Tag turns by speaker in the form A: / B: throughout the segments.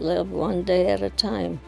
A: Live one day at a time,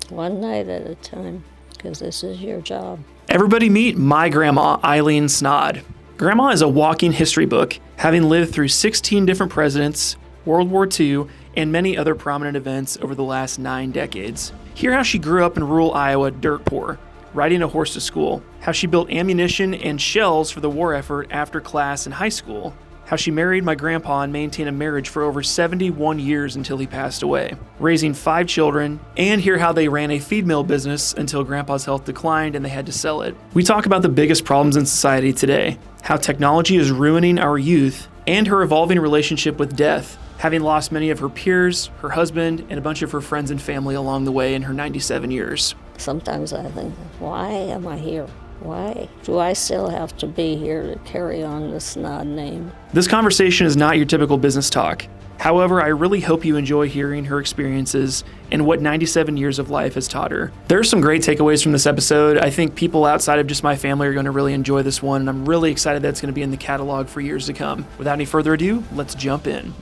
A: one night at a time, because this is your job.
B: Everybody meet my grandma, Eileen Snaadt. Grandma is a walking history book, having lived through 16 different presidents, World War II, and many other prominent events over the last 9 decades. Hear how she grew up in rural Iowa dirt poor, riding a horse to school, how she built ammunition and shells for the war effort after class in high school, how she married my grandpa and maintained a marriage for over 71 years until he passed away, raising 5 children, and hear how they ran a feed mill business until grandpa's health declined and they had to sell it. We talk about the biggest problems in society today, how technology is ruining our youth, and her evolving relationship with death, having lost many of her peers, her husband, and a bunch of her friends and family along the way in her 97 years.
A: Sometimes I think, why am I here? Why do I still have to be here to carry on the Snaadt name?
B: This conversation is not your typical business talk. However, I really hope you enjoy hearing her experiences and what 97 years of life has taught her. There are some great takeaways from this episode. I think people outside of just my family are going to really enjoy this one, and I'm really excited that it's going to be in the catalog for years to come. Without any further ado, let's jump in.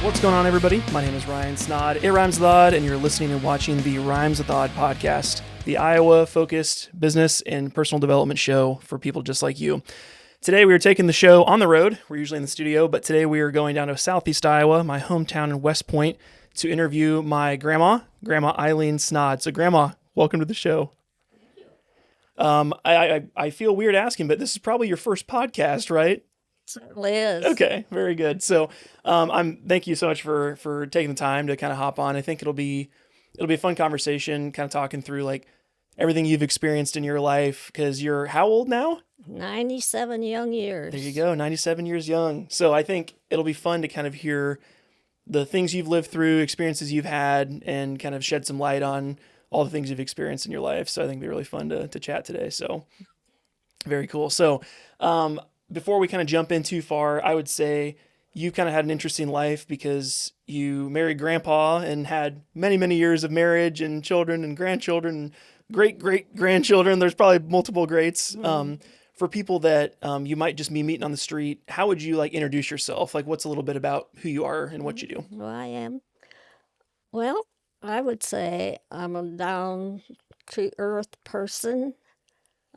B: What's going on, everybody? My name is Ryan Snaadt. It rhymes with odd, and you're listening and watching the Rhymes with Odd podcast, the Iowa-focused business and personal development show for people just like you. Today, we are taking the show on the road. We're usually in the studio, but today we are going down to Southeast Iowa, my hometown in West Point, to interview my Grandma Eileen Snaadt. So, Grandma, welcome to the show. I feel weird asking, but this is probably your first podcast, right?
A: Certainly is.
B: Okay, very good. So, thank you so much for taking the time to kind of hop on. I think it'll be a fun conversation, kind of talking through like everything you've experienced in your life. Because you're how old now?
A: 97 young years.
B: There you go, 97 years young. So I think it'll be fun to kind of hear the things you've lived through, experiences you've had, and kind of shed some light on all the things you've experienced in your life. So I think it'll be really fun to chat today. So very cool. So, before we kind of jump in too far, I would say you kind of had an interesting life because you married grandpa and had many, many years of marriage and children and grandchildren and great-great-grandchildren. There's probably multiple greats. For people that you might just be meeting on the street, how would you like introduce yourself? Like what's a little bit about who you are and what you do?
A: Who I am? Well, I would say I'm a down-to-earth person.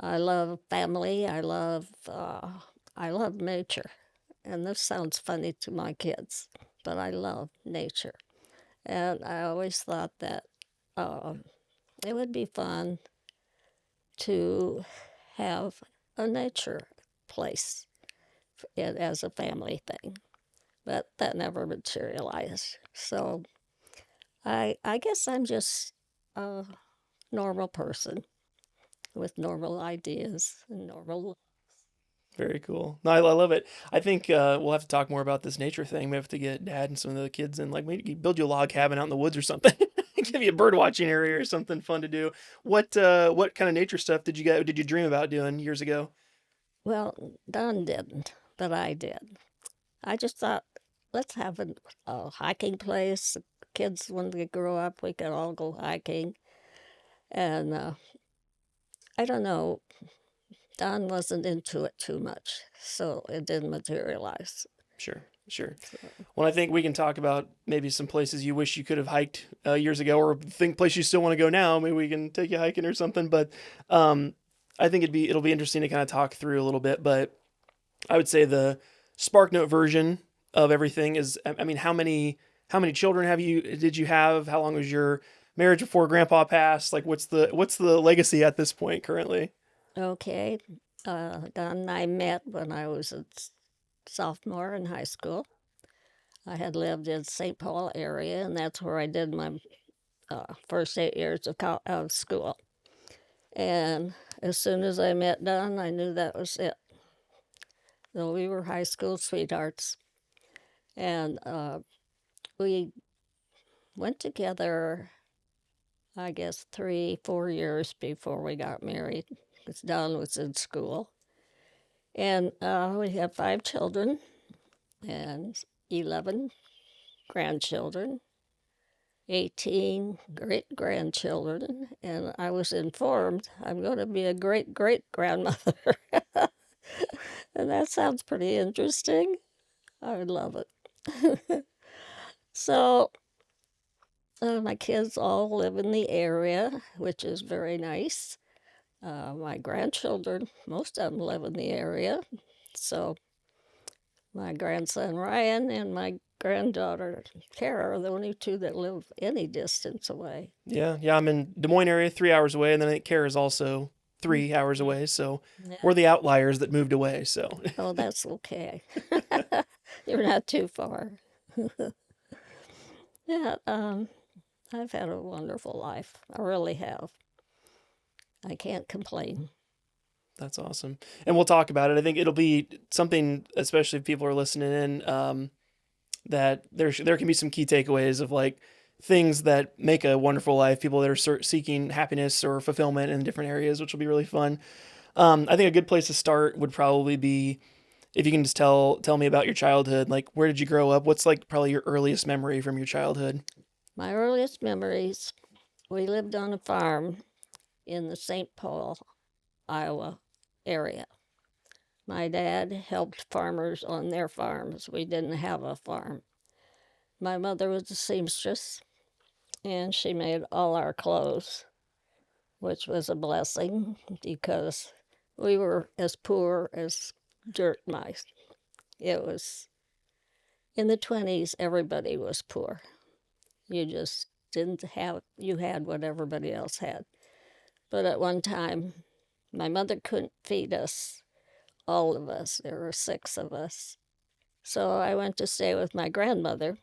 A: I love family. I love nature. And this sounds funny to my kids, but I love nature. And I always thought that it would be fun to have a nature place as a family thing. But that never materialized. So I guess I'm just a normal person with normal ideas and normal.
B: Very cool. No, I love it. I think we'll have to talk more about this nature thing. We have to get Dad and some of the kids in, like maybe build you a log cabin out in the woods or something. Give you a bird watching area or something fun to do. What kind of nature stuff did you dream about doing years ago?
A: Well, Don didn't, but I did. I just thought, let's have a hiking place. Kids, when they grow up, we can all go hiking. And I don't know, Don wasn't into it too much, so it didn't materialize.
B: Sure. Well, I think we can talk about maybe some places you wish you could have hiked years ago, or place you still want to go now. Maybe we can take you hiking or something. But I think it'll be interesting to kind of talk through a little bit. But I would say the SparkNote version of everything is, I mean, how many children did you have? How long was your marriage before Grandpa passed? Like, what's the legacy at this point currently?
A: Okay, Don and I met when I was a sophomore in high school. I had lived in St. Paul area, and that's where I did my first 8 years of school. And as soon as I met Don, I knew that was it. So we were high school sweethearts, and we went together, I guess, 3-4 years before we got married, because Don was in school. And we have 5 children and 11 grandchildren, 18 great-grandchildren, and I was informed I'm going to be a great-great-grandmother. And that sounds pretty interesting. I would love it. So, my kids all live in the area, which is very nice. My grandchildren, most of them live in the area. So, my grandson Ryan and my granddaughter Kara are the only two that live any distance away.
B: Yeah, yeah. I'm in Des Moines area, 3 hours away, and then I think Kara's also 3 hours away. So
A: Yeah.
B: we're the outliers that moved away. So
A: Oh, that's okay. You're not too far. Yeah, I've had a wonderful life. I really have. I can't complain.
B: that's awesome, and we'll talk about it. I think it'll be something, especially if people are listening in, that there can be some key takeaways of like things that make a wonderful life. People that are seeking happiness or fulfillment in different areas, which will be really fun. I think a good place to start would probably be if you can just tell me about your childhood. Like, where did you grow up? What's like probably your earliest memory from your childhood?
A: My earliest memories, we lived on a farm in the St. Paul, Iowa area. My dad helped farmers on their farms. We didn't have a farm. My mother was a seamstress, and she made all our clothes, which was a blessing because we were as poor as dirt mice. It was in the 20s, everybody was poor. You just didn't have, you had what everybody else had. But at one time, my mother couldn't feed us, all of us. There were 6 of us. So I went to stay with my grandmother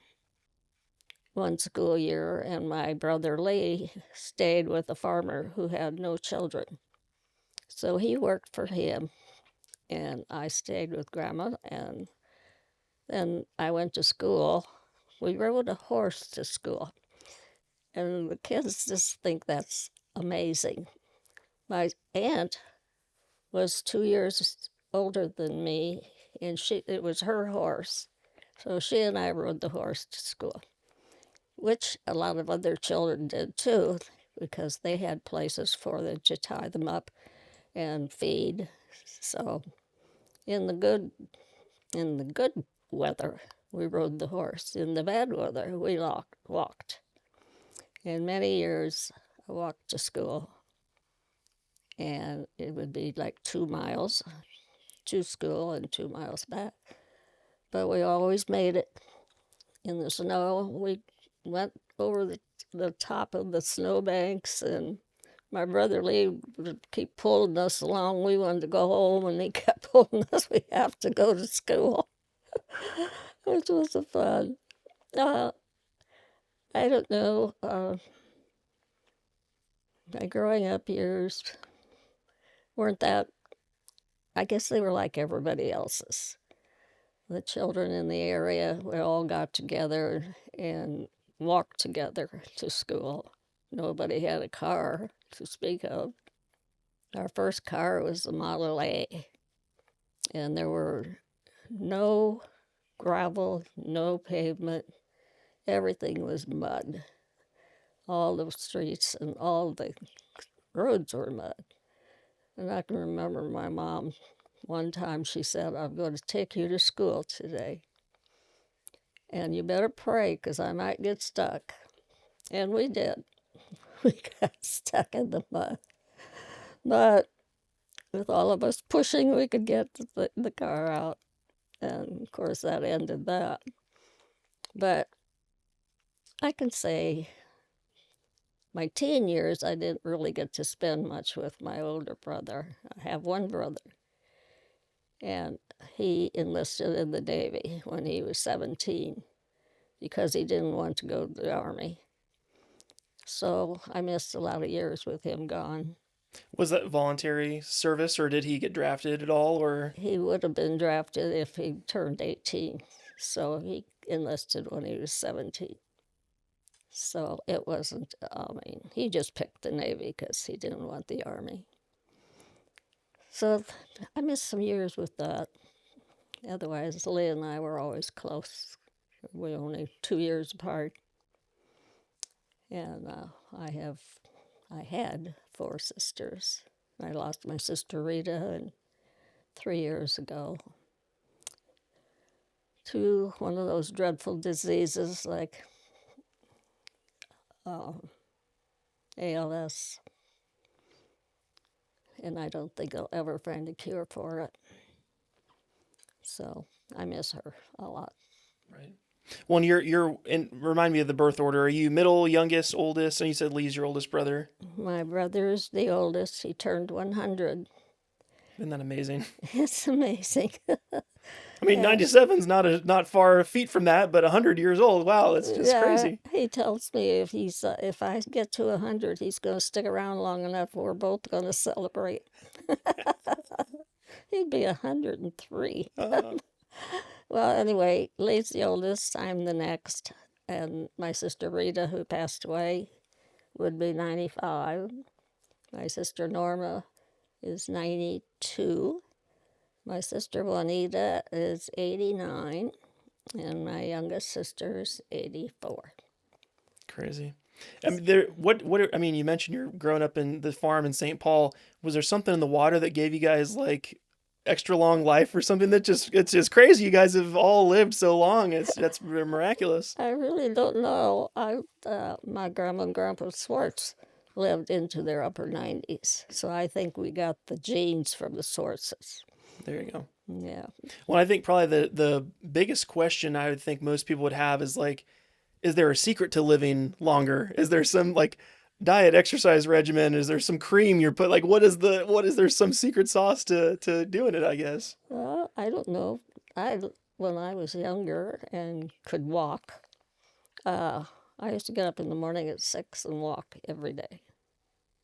A: one school year, and my brother Lee stayed with a farmer who had no children. So he worked for him, and I stayed with Grandma, and then I went to school. We rode a horse to school, and the kids just think that's amazing. My aunt was 2 years older than me, and it was her horse. So she and I rode the horse to school, which a lot of other children did too, because they had places for them to tie them up and feed. So in the good in the good weather, we rode the horse. In the bad weather, we walked. In many years, I walked to school, and it would be like 2 miles to school and 2 miles back. But we always made it. In the snow, we went over the top of the snowbanks, and my brother Lee would keep pulling us along. We wanted to go home, and he kept pulling us. We have to go to school, which was a fun. Uh, I don't know. My growing up years weren't that, I guess they were like everybody else's. The children in the area, we all got together and walked together to school. Nobody had a car to speak of. Our first car was a Model A, and there were no gravel, no pavement. Everything was mud. All the streets and all the roads were mud. And I can remember my mom, one time she said, "I'm going to take you to school today. And you better pray because I might get stuck." And we did. We got stuck in the mud. But with all of us pushing, we could get the car out. And of course, that ended that. But I can say my teen years, I didn't really get to spend much with my older brother. I have one brother, and he enlisted in the Navy when he was 17 because he didn't want to go to the Army. So I missed a lot of years with him gone.
B: Was that voluntary service, or did he get drafted at all? Or
A: He would have been drafted if he turned 18. So he enlisted when he was 17. So it wasn't, I mean, he just picked the Navy because he didn't want the Army. So I missed some years with that. Otherwise, Lee and I were always close. We're only 2 years apart. And I had 4 sisters. I lost my sister Rita 3 years ago. to one of those dreadful diseases like ALS, and I don't think they'll ever find a cure for it. So I miss her a lot.
B: Right. Well, and and remind me of the birth order. Are you middle, youngest, oldest? And you said Lee's your oldest brother.
A: My brother's the oldest. He turned 100.
B: Isn't that amazing?
A: It's amazing.
B: I mean, 97's not far a feet from that, but 100 years old. Wow, that's just crazy.
A: He tells me if I get to 100, he's going to stick around long enough. We're both going to celebrate. He'd be 103. Well, anyway, Lee's the oldest. I'm the next, and my sister Rita, who passed away, would be 95. My sister Norma is 92. My sister Juanita is 89, and my youngest sister is 84.
B: Crazy. I mean, I mean, you mentioned you're growing up in the farm in St. Paul. Was there something in the water that gave you guys like extra long life or something it's just crazy? You guys have all lived so long. That's miraculous.
A: I really don't know. My grandma and grandpa Swartz lived into their upper 90s, so I think we got the genes from the sources.
B: There you go.
A: Yeah.
B: Well, I think probably the biggest question I would think most people would have is like, is there a secret to living longer? Is there some like diet exercise regimen? Is there some cream you're put like what is there some secret sauce to doing it, I guess?
A: Well, I don't know. When I was younger and could walk, I used to get up in the morning at 6 and walk every day.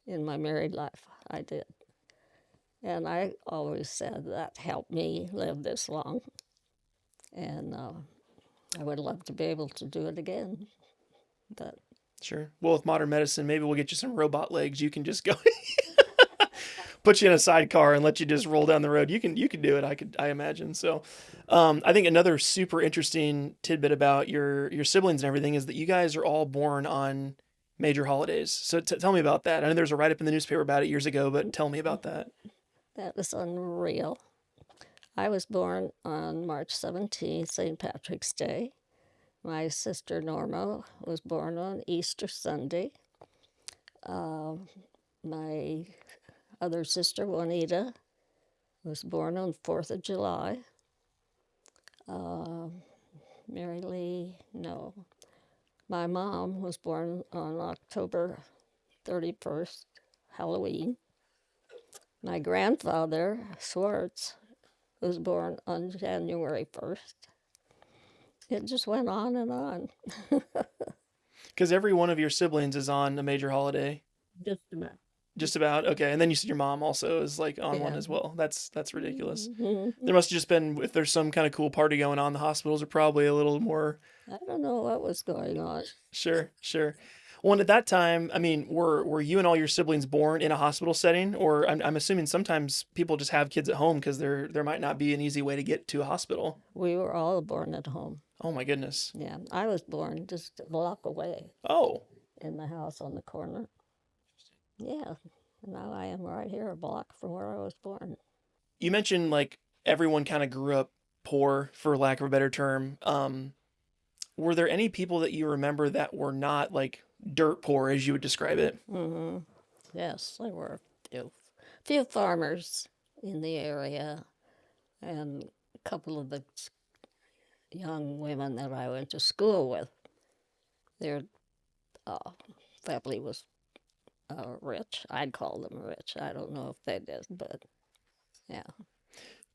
A: In my married life, I did. And I always said that helped me live this long. And I would love to be able to do it again. But
B: Sure. Well, with modern medicine, maybe we'll get you some robot legs. You can just go put you in a sidecar and let you just roll down the road. You can do it. I imagine. So, I think another super interesting tidbit about your siblings and everything is that you guys are all born on major holidays. So tell me about that. I know there's a write-up in the newspaper about it years ago, but tell me about that.
A: that was unreal. I was born on March 17th, St. Patrick's Day. My sister Norma was born on Easter Sunday. My other sister Juanita was born on 4th of July. Mary Lee, no. My mom was born on October 31st, Halloween. My grandfather, Swartz, was born on January 1st. It just went on and on.
B: Because every one of your siblings is on a major holiday.
A: Just about.
B: Just about. Okay. And then you said your mom also is like on one
A: Yeah.
B: as well. That's ridiculous.
A: Mm-hmm.
B: There must have just been, if there's some kind of cool party going on, the hospitals are probably a little more.
A: I don't know what was going on.
B: Sure. Well, and at that time, I mean, were you and all your siblings born in a hospital setting? Or I'm assuming sometimes people just have kids at home because there might not be an easy way to get to a hospital.
A: We were all born at home.
B: Oh my goodness.
A: Yeah, I was born just a block away
B: Oh,
A: in the house on the corner. Yeah, now I am right here, a block from where I was born.
B: you mentioned like everyone kind of grew up poor, for lack of a better term. Were there any people that you remember that were not like dirt poor, as you would describe it?
A: Mm-hmm. Yes, there were few farmers in the area, and a couple of the young women that I went to school with. Their family was rich. I'd call them rich. I don't know if they did, but yeah.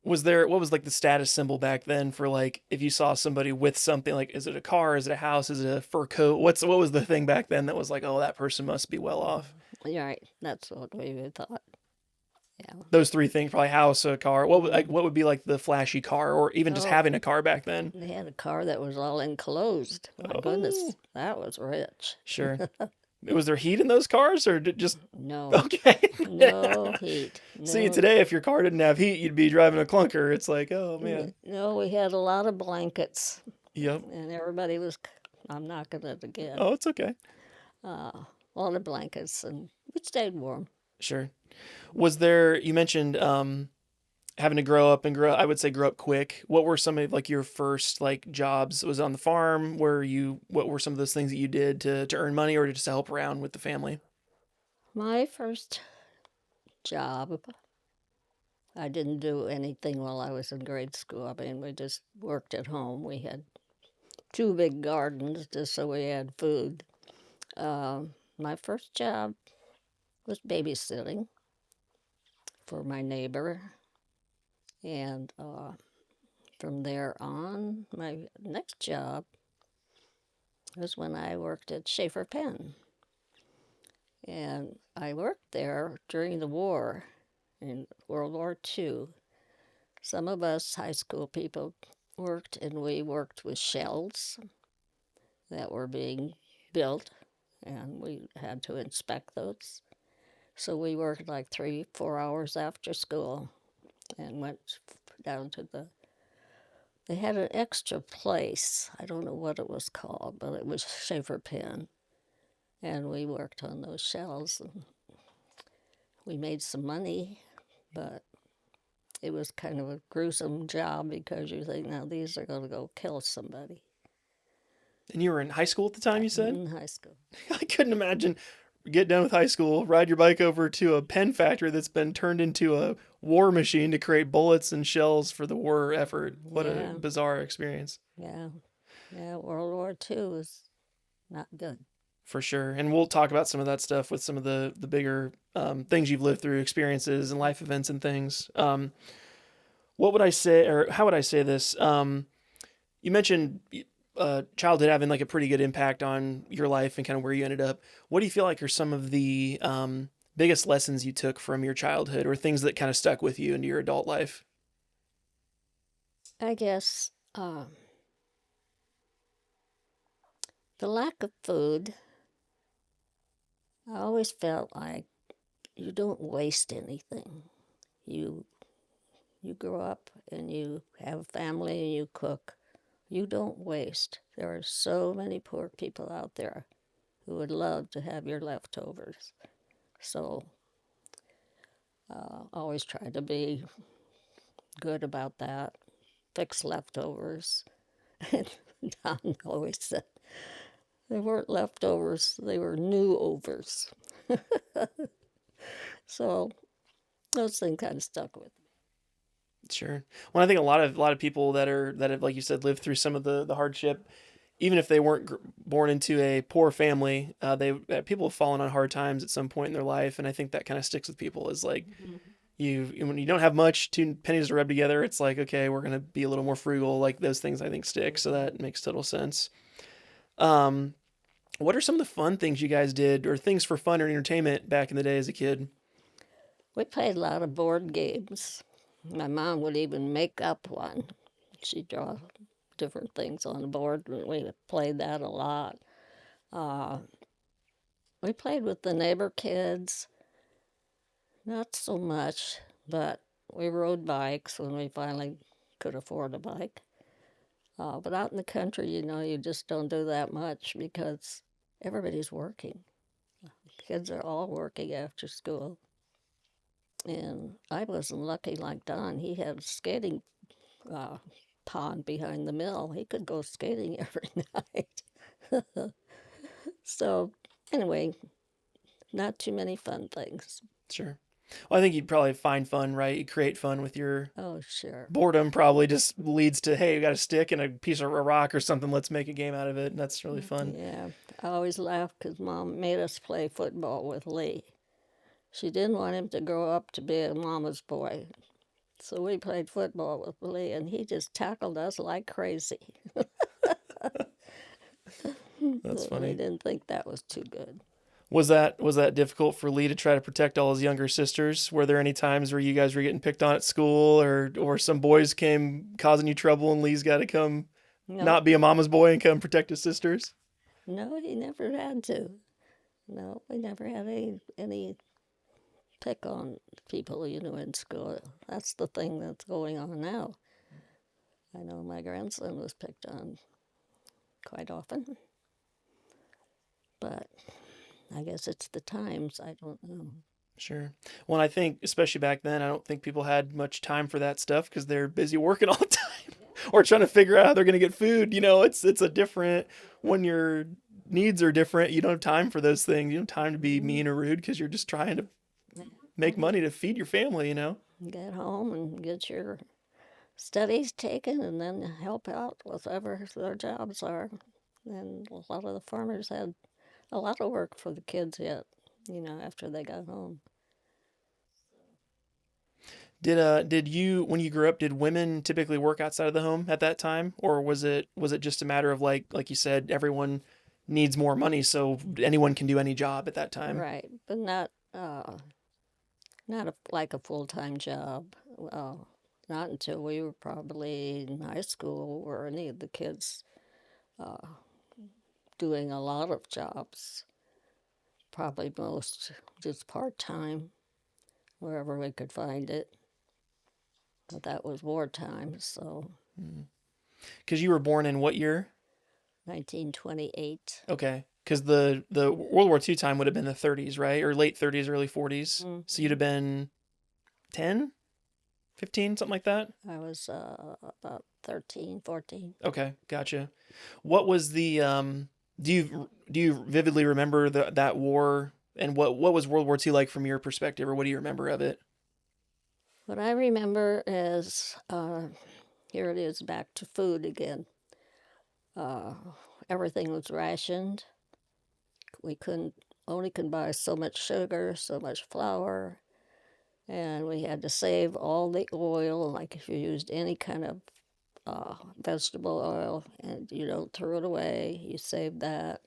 B: What was like the status symbol back then for like if you saw somebody with something, like is it a car, is it a house, is it a fur coat? What was the thing back then that was like, oh, that person must be well off?
A: You're right. That's what we would thought. Yeah.
B: Those three things, probably house, a car. What would be like the flashy car, or even just
A: Oh,
B: having a car back then?
A: they had a car that was all enclosed. My goodness,
B: Oh,
A: that was rich.
B: sure. Was there heat in those cars, or just
A: No,
B: okay?
A: no heat.
B: See,
A: No,
B: today if your car didn't have heat, you'd be driving a clunker. It's like, oh man.
A: no, we had a lot of blankets,
B: Yep.
A: and everybody was. I'm knocking it again.
B: Oh, it's okay.
A: A lot of blankets, and we stayed warm.
B: Sure. Was there, you mentioned having to grow up and I would say grow up quick. What were some of like your first like jobs? Was it on the farm? What were some of those things that you did to earn money or to just help around with the family?
A: My first job, I didn't do anything while I was in grade school. I mean, we just worked at home. We had two big gardens just so we had food. My first job was babysitting for my neighbor. And from there on, my next job was when I worked at Schaefer Pen. And I worked there during the war in World War II. Some of us high school people worked, and we worked with shells that were being built, and we had to inspect those. So we worked like 3, 4 hours after school and went down to they had an extra place. I don't know what it was called, but it was Schaefer Pen. And we worked on those shells, and we made some money, but it was kind of a gruesome job because you think, now these are going to go kill somebody.
B: And you were in high school at the time, you said?
A: In high school.
B: I couldn't imagine get done with high school, ride your bike over to a pen factory that's been turned into a war machine to create bullets and shells for the war effort. What a
A: Yeah,
B: bizarre experience.
A: yeah, yeah. World War II was not good.
B: For sure. And we'll talk about some of that stuff with some of the bigger things you've lived through, experiences and life events and things. What would I say, or how would I say this? You mentioned childhood having like a pretty good impact on your life and kind of where you ended up. What do you feel like are some of the biggest lessons you took from your childhood or things that kind of stuck with you into your adult life?
A: I guess the lack of food, I always felt like you don't waste anything. You you grow up and you have a family and you cook. You don't waste. There are so many poor people out there who would love to have your leftovers. So always try to be good about that. Fix leftovers. And Don always said they weren't leftovers, they were new overs. So those things kind of stuck with me.
B: Sure. Well, I think a lot of people that have, like you said, lived through some of the hardship, even if they weren't born into a poor family, they people have fallen on hard times at some point in their life, and I think that kind of sticks with people. Is like you when you don't have much, two pennies to rub together. It's like, okay, we're gonna be a little more frugal. Like those things, I think stick. So that makes total sense. Um, what are some of the fun things you guys did, or things for fun or entertainment back in the day as a kid?
A: We played a lot of board games. My mom would even make up one. She'd draw different things on the board, and we played that a lot. Uh, we played with the neighbor kids, not so much, but we rode bikes when we finally could afford a bike. But out in the country, you just don't do that much because everybody's working. Kids are all working after school. And I wasn't lucky like Don. He had a skating uh, pond behind the mill. He could go skating every night. So, anyway, not too many fun things.
B: Sure. Well, I think you'd probably find fun, right? You create fun with your
A: Oh, sure.
B: boredom. Probably just leads to, hey, we got a stick and a piece of a rock or something. Let's make a game out of it. And that's really fun.
A: Yeah, I always laughed because Mom made us play football with Lee. She didn't want him to grow up to be a mama's boy. So we played football with Lee, and he just tackled us like crazy.
B: That's
A: So we
B: funny.
A: didn't think that was too good.
B: Was that difficult for Lee to try to protect all his younger sisters? Were there any times where you guys were getting picked on at school, or some boys came causing you trouble, and Lee's got to come
A: No,
B: not be a mama's boy and come protect his sisters?
A: no, he never had to. No, we never had any pick on people, in school. That's the thing that's going on now. I know my grandson was picked on quite often, but I guess it's the times. I don't know.
B: Sure. Well, I think, especially back then, I don't think people had much time for that stuff because they're busy working all the time or trying to figure out how they're going to get food. It's a different, when your needs are different, you don't have time for those things. You don't have time to be
A: Mhm.
B: mean or rude because you're just trying to make
A: Mhm.
B: money to feed your family.
A: Get home and get your studies taken and then help out with whatever their jobs are. And a lot of the farmers had a lot of work for the kids yet, after they got home.
B: Did you, when you grew up, did women typically work outside of the home at that time, or was it just a matter of like you said, everyone needs more money, so anyone can do any job at that time?
A: Right, but not like a full-time job. Not until we were probably in high school were any of the kids uh, doing a lot of jobs. Probably most just part-time, wherever we could find it. But that was wartime, so
B: Because you were born in what year?
A: 1928.
B: Okay. Because the World War II time would have been the 30s, right? Or late 30s, early 40s. So you'd
A: Mm-hmm.
B: have been 10, 15, something like that?
A: I was about 13, 14.
B: Okay, gotcha. What was the do you vividly remember that war, and what was World War II like from your perspective, or what do you remember of it?
A: What I remember is here it is back to food again. Uh, Everything was rationed. We couldn't only could buy so much sugar, so much flour, and we had to save all the oil. Like if you used any kind of vegetable oil and you don't throw it away, you save that.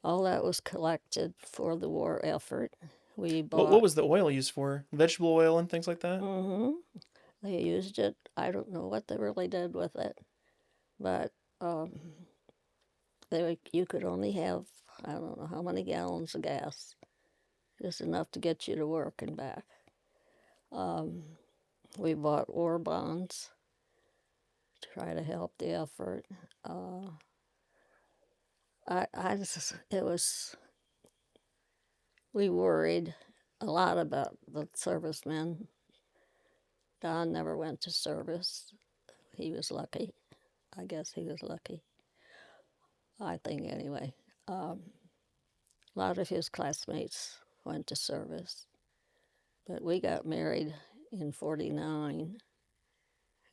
A: All that was collected for the war effort. We
B: What
A: bought.
B: was the oil used for? Vegetable oil and things like that?
A: Mm-hmm. They used it. I don't know what they really did with it, but um, you could only have, I don't know how many gallons of gas, just enough to get you to work and back. Um, we bought war bonds to try to help the effort. Uh, it was, we worried a lot about the servicemen. Don never went to service. He was lucky. I guess he was lucky. I think anyway. A lot of his classmates went to service, but we got married in 49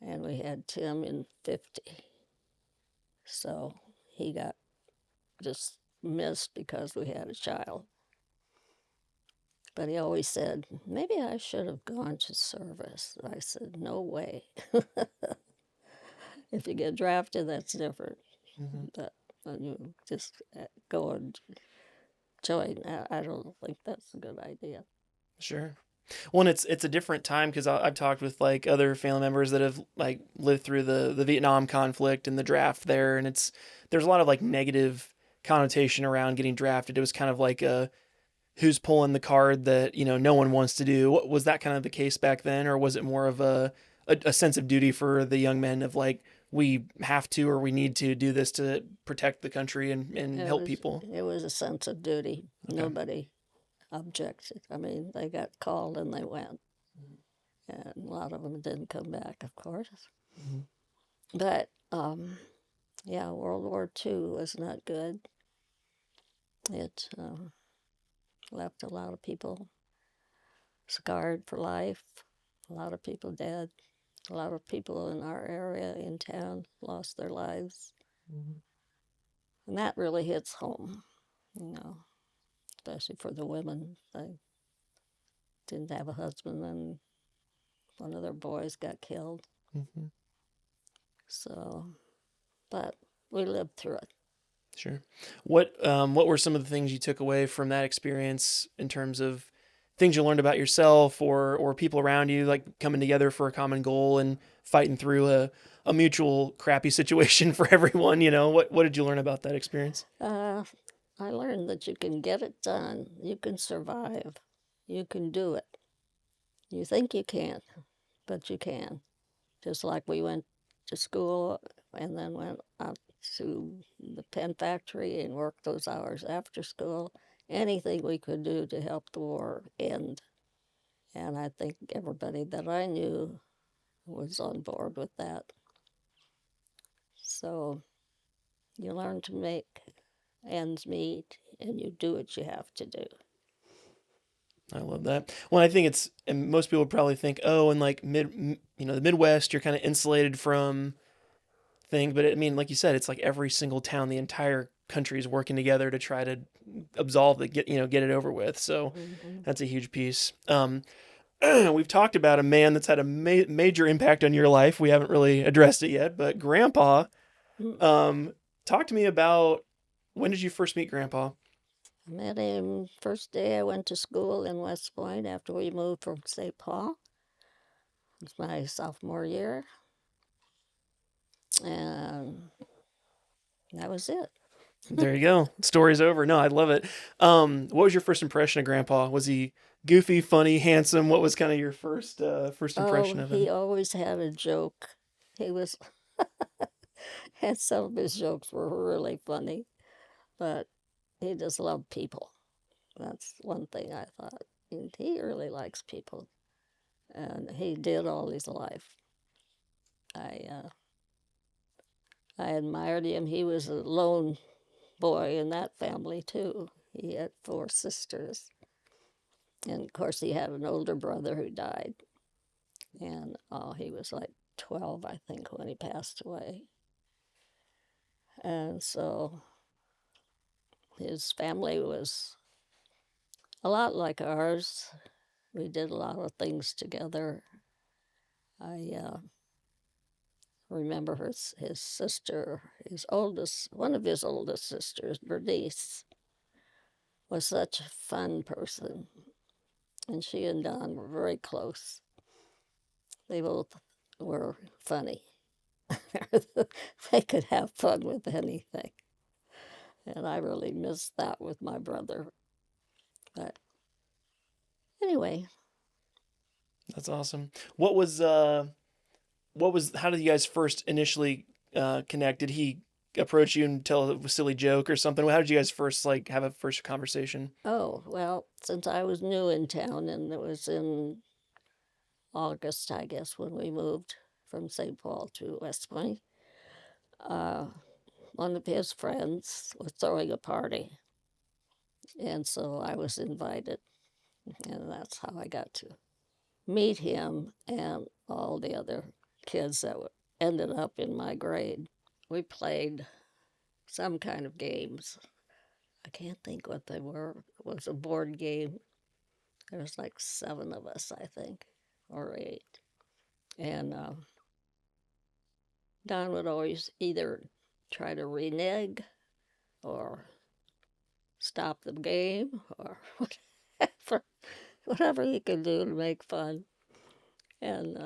A: and we had Tim in 50. So he got just missed because we had a child. But he always said, maybe I should have gone to service. I said, no way. If you get drafted, that's different.
B: Hmm.
A: But when you just go and join, I don't think that's a good idea.
B: Sure. Well, and it's a different time because I've talked with like other family members that have like lived through the Vietnam conflict and the draft there, and there's a lot of like negative connotation around getting drafted. It was kind of like a who's pulling the card that no one wants to do. What was that kind of the case back then, or was it more of a sense of duty for the young men of like we have to or we need to do this to protect the country and
A: It
B: help
A: was
B: people?
A: it was a sense of duty.
B: Okay.
A: Nobody objected. I mean, they got called and they went, and a lot of them didn't come back, of course.
B: Hmm.
A: But yeah, World War II was not good. It left a lot of people scarred for life. A lot of people dead. A lot of people in our area in town lost their lives,
B: Hmm.
A: and that really hits home. You know, especially for the women. They didn't have a husband, and one of their boys got killed.
B: Hmm.
A: So, but we lived through it.
B: Sure. What were some of the things you took away from that experience in terms of things you learned about yourself or people around you, like coming together for a common goal and fighting through a mutual crappy situation for everyone? What did you learn about that experience?
A: Uh, I learned that you can get it done. You can survive. You can do it. You think you can't, but you can. Just like we went to school and then went out to the pen factory and worked those hours after school. Anything we could do to help the war end. And I think everybody that I knew was on board with that. So you learn to make ends meet and you do what you have to do.
B: I love that. Well, I think it's, and most people probably think, oh, in like the Midwest, you're kind of insulated from things. But I mean, like you said, it's like every single town, the entire country is working together to try to absolve it, get it over with. So
A: Mm-hmm.
B: that's a huge piece. We've talked about a man that's had a major impact on your life. We haven't really addressed it yet, but Grandpa, talk to me about, when did you first meet Grandpa?
A: I met him first day I went to school in West Point after we moved from St. Paul. It was my sophomore year. And that was it.
B: There you go. Story's over. No, I love it. What was your first impression of Grandpa? Was he goofy, funny, handsome? What was kind of your first
A: Oh,
B: impression of
A: he
B: him?
A: always had a joke. He was, and some of his jokes were really funny, but he just loved people. That's one thing I thought. He really likes people, and he did all his life. I uh, I admired him. He was a lone boy in that family too. He had 4 sisters, and of course he had an older brother who died, and he was like 12, I think, when he passed away. And so his family was a lot like ours. We did a lot of things together. I remember his sister, one of his oldest sisters, Bernice, was such a fun person. And she and Don were very close. They both were funny. They could have fun with anything. And I really missed that with my brother. But anyway,
B: That's awesome. How did you guys first initially connect? Did he approach you and tell a silly joke or something? How did you guys first like have a first conversation?
A: oh, well, since I was new in town, and it was in August, I guess, when we moved from St. Paul to West Point, uh, one of his friends was throwing a party. And so I was invited, and that's how I got to meet him and all the other kids that ended up in my grade. We played some kind of games. I can't think what they were. It was a board game. There was like 7 of us, I think, or 8. And Don would always either try to renege or stop the game or whatever he could do to make fun. And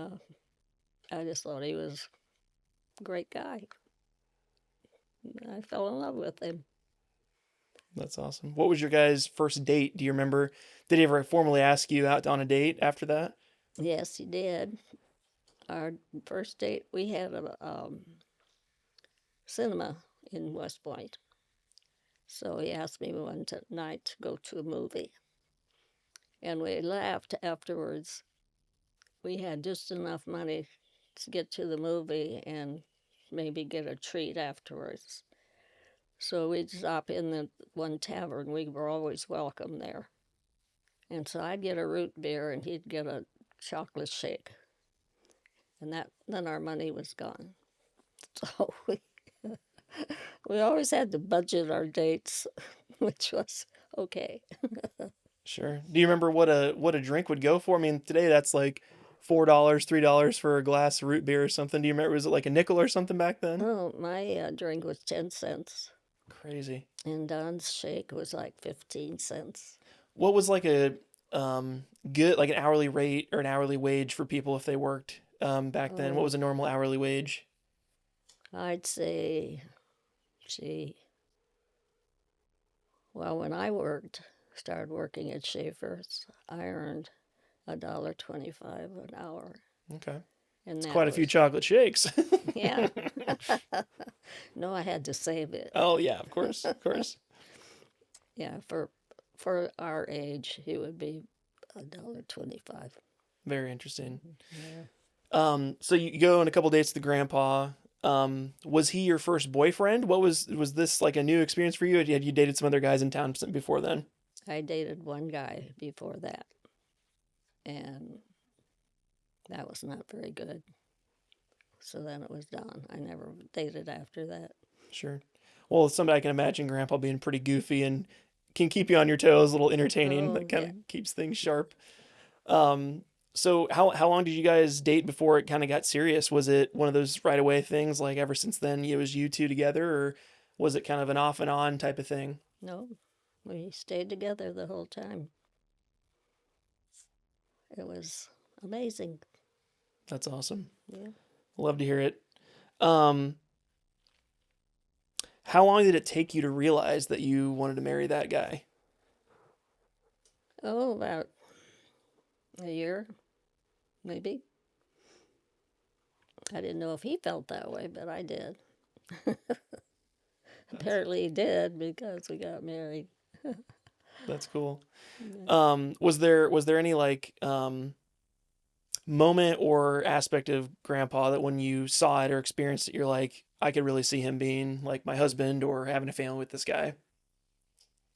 A: I just thought he was a great guy. I fell in love with him.
B: That's awesome. What was your guys' first date? Do you remember? Did he ever formally ask you out on a date after that?
A: Yes, he did. Our first date, we had a cinema in West Point. So he asked me one night to go to a movie. And we laughed afterwards. We had just enough money to get to the movie and maybe get a treat afterwards. So we'd stop in the one tavern. We were always welcome there. And so I'd get a root beer and he'd get a chocolate shake. And then our money was gone. So we always had to budget our dates, which was okay.
B: Sure. Do you remember what a drink would go for? I mean, today that's like $4, $3 for a glass of root beer or something. Do you remember? Was it like a nickel or something back then?
A: Oh, my drink was 10 cents,
B: Crazy.
A: and Don's shake was like 15 cents.
B: What was like a good like an hourly rate or an hourly wage for people if they worked back then? What
A: Oh,
B: was a normal hourly wage?
A: I'd say, gee, well, when I started working at Schaefer's, I earned $1.25 an hour.
B: Okay.
A: And
B: It's
A: that
B: quite a few
A: was,
B: chocolate shakes.
A: yeah. No, I had to save it.
B: Oh yeah, of course, of course.
A: Yeah, for our age, he would be $1.25.
B: Very interesting.
A: Yeah.
B: So you go on a couple dates with the grandpa. Was he your first boyfriend? Was this like a new experience for you? Had you dated some other guys in town before then?
A: I dated one guy before that, and that was not very good. So then it was done. I never dated after that.
B: Sure. Well, somebody I can imagine grandpa being pretty goofy and can keep you on your toes, a little entertaining,
A: Oh,
B: that kind
A: yeah.
B: of keeps things sharp. Um, so how long did you guys date before it kind of got serious? Was it one of those right away things, like ever since then it was you two together, or was it kind of an off and on type of thing?
A: No, we stayed together the whole time. It was amazing.
B: That's awesome.
A: Yeah.
B: Love to hear it. Um, how long did it take you to realize that you wanted to marry that guy?
A: Oh, about a year, maybe. I didn't know if he felt that way, but I did. Apparently he did because we got married.
B: That's cool.
A: Yeah.
B: Was there any like moment or aspect of grandpa that when you saw it or experienced it, you're like, I could really see him being like my husband or having a family with this guy?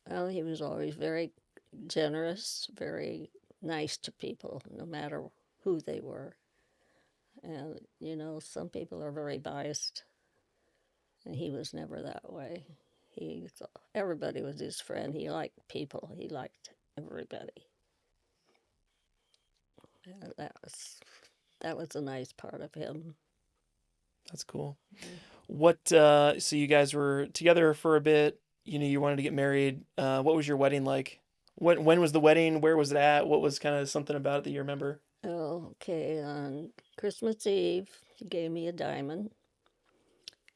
A: Well, he was always very generous, very nice to people, no matter who they were. And, some people are very biased, and he was never that way. He, everybody was his friend. He liked people. He liked everybody. And that was a nice part of him.
B: That's cool. So you guys were together for a bit. You wanted to get married. What was your wedding like? When was the wedding? Where was it at? What was kind of something about it that you remember?
A: Oh, okay. On Christmas Eve, he gave me a diamond.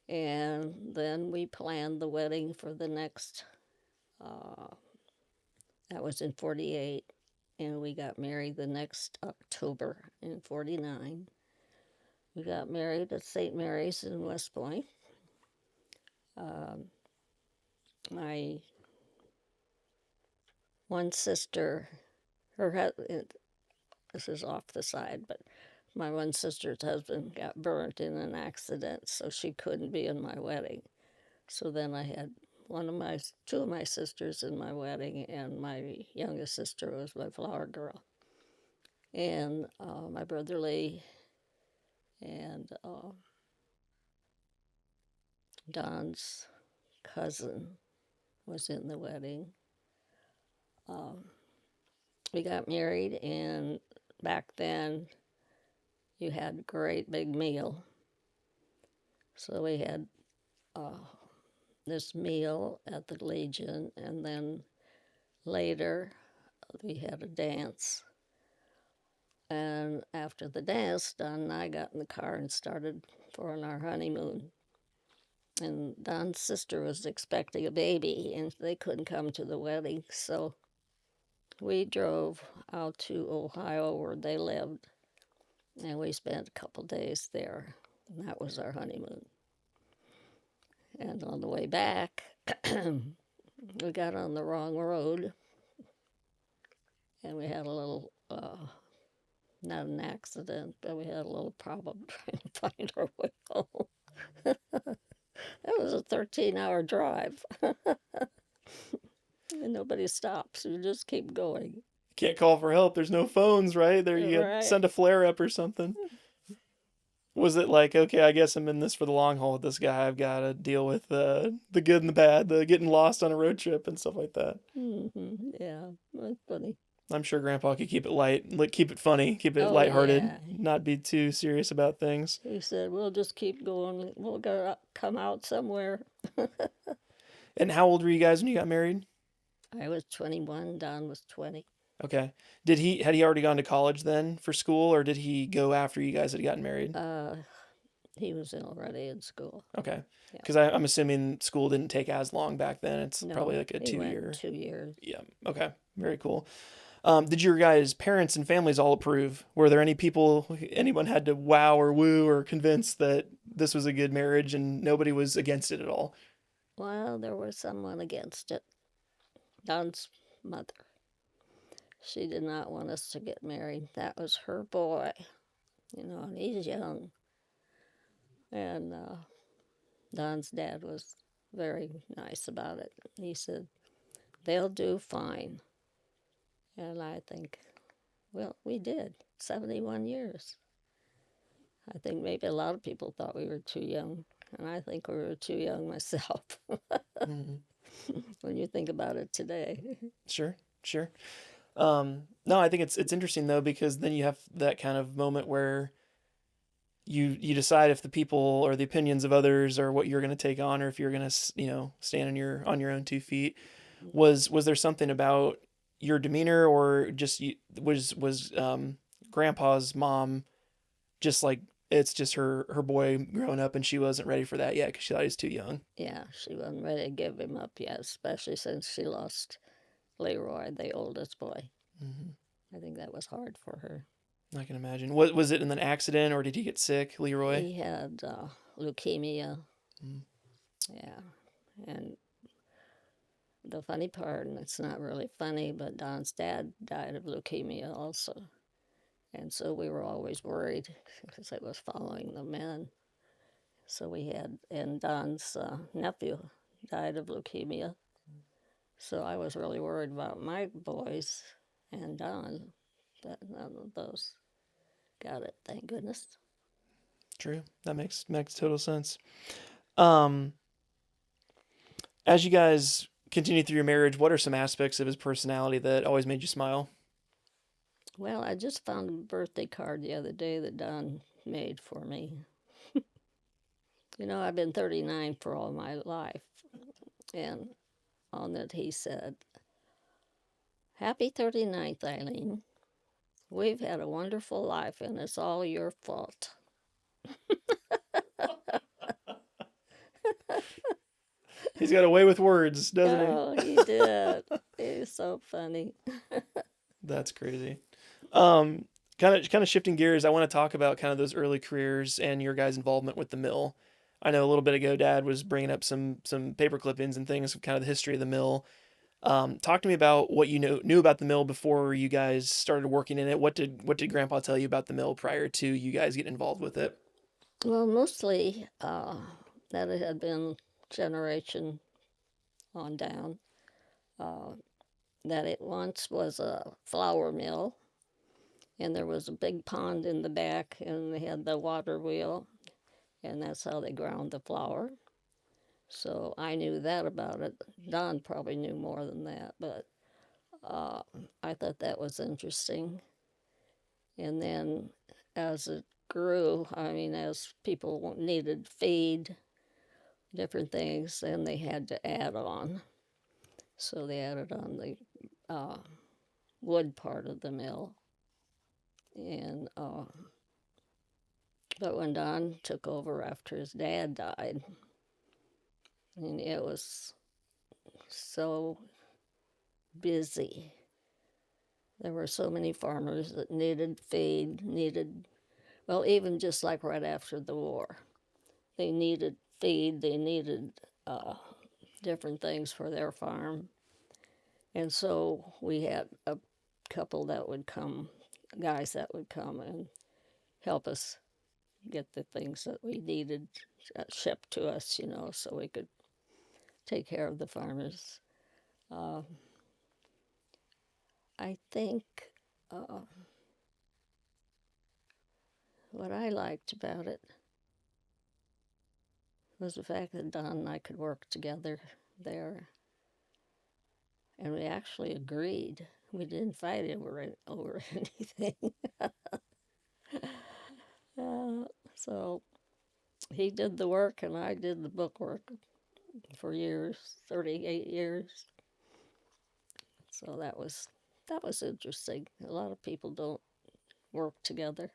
A: And then we planned the wedding for the next, that was in 48. And we got married the next October in 49. We got married at St. Mary's in West Point. My one sister, this is off the side, but my one sister's husband got burnt in an accident, so she couldn't be in my wedding. So then I had two of my sisters in my wedding, and my youngest sister was my flower girl, and my brother Lee, and Don's cousin was in the wedding. We got married, and back then you had a great big meal. So we had this meal at the Legion, and then later we had a dance. And after the dance, Don and I got in the car and started for our honeymoon. And Don's sister was expecting a baby, and they couldn't come to the wedding, so we drove out to Ohio where they lived, and we spent a couple days there, and that was our honeymoon. And on the way back, we got on the wrong road, and we had a little, not an accident, but we had a little problem trying to find our way home. That was a 13-hour drive. And nobody stops. You just keep going.
B: Can't call for help. There's no phones, right? There you
A: Right.
B: send a flare up or something. Was it like, okay, I guess I'm in this for the long haul with this guy. I've got to deal with the good and the bad, the getting lost on a road trip and stuff like that.
A: Mm-hmm. Yeah, that's funny.
B: I'm sure Grandpa could keep it light, like keep it funny, keep it
A: Oh,
B: lighthearted,
A: yeah.
B: not be too serious about things.
A: He said, we'll just keep going. We'll come out somewhere.
B: And how old were you guys when you got married?
A: I was 21. Don was 20.
B: Okay. Had he already gone to college then for school, or did he go after you guys had gotten married?
A: He was already in school.
B: Okay.
A: Yeah.
B: Because I'm assuming school didn't take as long back then. It's
A: No,
B: probably like a
A: he went
B: 2 year.
A: 2 years.
B: Yeah. Okay. Very cool. Did your guys' parents and families all approve? Were there any people anyone had to wow or woo or convince that this was a good marriage and nobody was against it at all?
A: Well, there was someone against it. Don's mother. She did not want us to get married. That was her boy, and he's young. And Don's dad was very nice about it. He said, they'll do fine. And I think, well, we did. 71 years. I think maybe a lot of people thought we were too young. And I think we were too young myself
B: Mm-hmm.
A: when you think about it today.
B: Sure, sure. No, I think it's interesting though because then you have that kind of moment where you decide if the people or the opinions of others are what you're going to take on, or if you're going to stand on your own 2 feet. Was there something about your demeanor, or just was Grandpa's mom just like it's just her boy growing up and she wasn't ready for that yet because she thought he was too young?
A: Yeah, she wasn't ready to give him up yet, especially since she lost Leroy, the oldest boy.
B: Mm-hmm.
A: I think that was hard for her.
B: I can imagine. What was it in an accident, or did he get sick, Leroy?
A: He had leukemia.
B: Mm.
A: Yeah, and the funny part, and it's not really funny, but Don's dad died of leukemia also. And so we were always worried because it was following the men. So we had, and Don's nephew died of leukemia. So I was really worried about my boys and Don, but none of those got it, thank goodness.
B: True. That makes total sense. Um, as you guys continue through your marriage, what are some aspects of his personality that always made you smile?
A: Well, I just found a birthday card the other day that Don made for me. I've been 39 for all my life, and on it he said, Happy 39th, Eileen. We've had a wonderful life, and it's all your fault.
B: He's got a way with words, doesn't he?
A: Oh, he did. He's so funny.
B: That's crazy. Kind of shifting gears, I want to talk about kind of those early careers and your guys' involvement with the mill. I know a little bit ago, Dad was bringing up some paper clippings and things, kind of the history of the mill. Talk to me about what you knew about the mill before you guys started working in it. What did Grandpa tell you about the mill prior to you guys getting involved with it?
A: Well, mostly that it had been generation on down. Uh, that it once was a flour mill, and there was a big pond in the back, and they had the water wheel, and that's how they ground the flour. So I knew that about it. Don probably knew more than that, but uh, I thought that was interesting. And then as it grew, I mean, as people needed feed, different things, then they had to add on. So they added on the uh, wood part of the mill. And but when Don took over after his dad died, I mean, it was so busy. There were so many farmers that needed feed, well, even just like right after the war, they needed feed, they needed different things for their farm. And so we had a couple that would come, guys that would come and help us get the things that we needed shipped to us, so we could take care of the farmers. Uh, I think uh, what I liked about it was the fact that Don and I could work together there, and we actually agreed. We didn't fight over anything. uh, so he did the work, and I did the book work for years, 38 years. So that was interesting. A lot of people don't work together,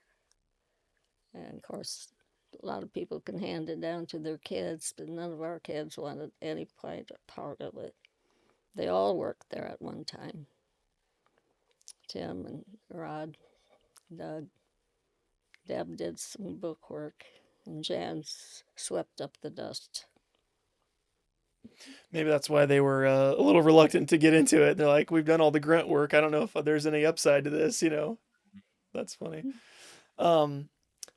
A: and of course, a lot of people can hand it down to their kids, but none of our kids wanted any part of it. They all worked there at one time. Tim and Rod, Doug, Deb did some book work, and Jan swept up the dust.
B: Maybe that's why they were a little reluctant to get into it. They're like, we've done all the grunt work. I don't know if there's any upside to this, you know. That's funny. Um,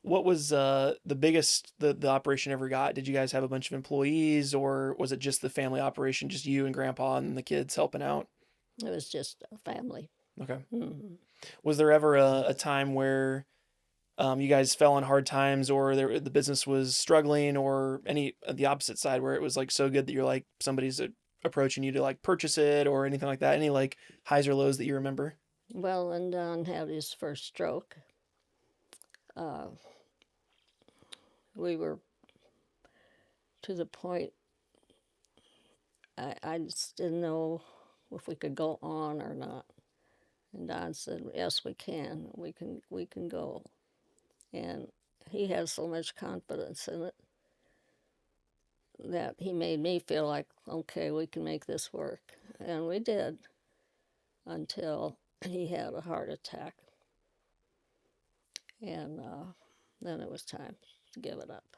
B: what was the biggest the operation ever got? Did you guys have a bunch of employees, or was it just the family operation, just you and grandpa and the kids helping out?
A: It was just a family.
B: Okay.
A: Hmm.
B: Was there ever a time where you guys fell on hard times, or the business was struggling, or any the opposite side where it was like so good that you're like somebody's approaching you to like purchase it or anything like that? Any like highs or lows that you remember?
A: Well, when Don had his first stroke, uh, we were to the point I just didn't know if we could go on or not. And Don said, "Yes, we can. We can go." And he had so much confidence in it that he made me feel like, okay, we can make this work. And we did until he had a heart attack. And then it was time to give it up.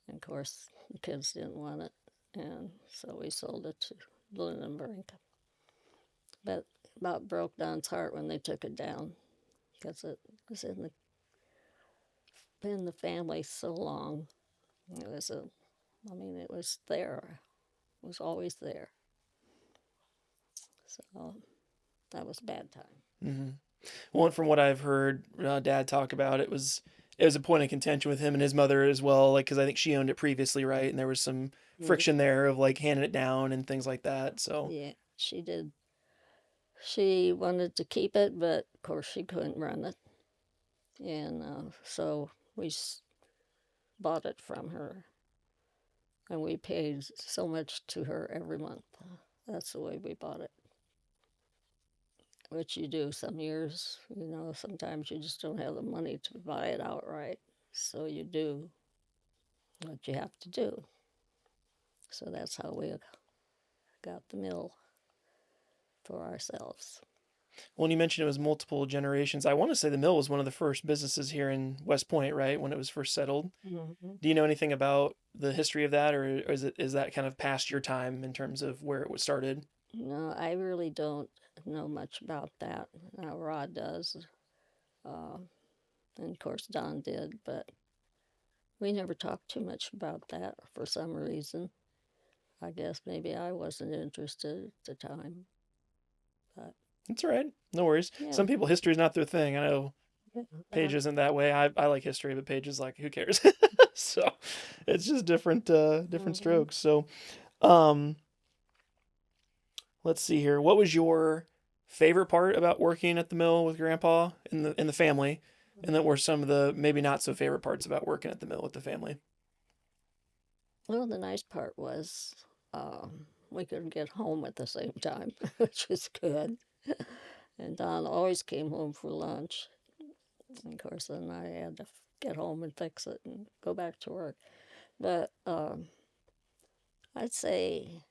A: And of course, the kids didn't want it. And so we sold it to Lunenburg. But about broke Don's heart when they took it down because it was in the family so long. It was it was there. It was always there. So that was a bad time.
B: Mm-hmm. Well, from what I've heard Dad talk about, it was a point of contention with him and his mother as well, like because I think she owned it previously, right? And there was some friction there of like handing it down and things like that. So
A: Yeah, she did. She wanted to keep it, but of course she couldn't run it. And so we bought it from her. And we paid so much to her every month. That's the way we bought it. Which you do some years, sometimes you just don't have the money to buy it outright. So you do what you have to do. So that's how we got the mill for ourselves.
B: when you mentioned it was multiple generations, I want to say the mill was one of the first businesses here in West Point, right? When it was first settled.
A: Mm-hmm.
B: Do you know anything about the history of that, or is that kind of past your time in terms of where it was started?
A: No, I really don't know much about that. Rod does, uh, and of course Don did, but we never talked too much about that for some reason. I guess maybe I wasn't interested at the time, but
B: It's all right. No worries.
A: yeah,
B: Some people, history is not their thing. I know
A: yeah,
B: Paige isn't that way. I like history, but Paige is like, who cares? So it's just different
A: mm-hmm.
B: strokes. So um, let's see here. What was your favorite part about working at the mill with Grandpa and the family? And that were some of the maybe not so favorite parts about working at the mill with the family.
A: Well, the nice part was we could get home at the same time, which was good. And Don always came home for lunch. And of course, then I had to get home and fix it and go back to work. But I'd say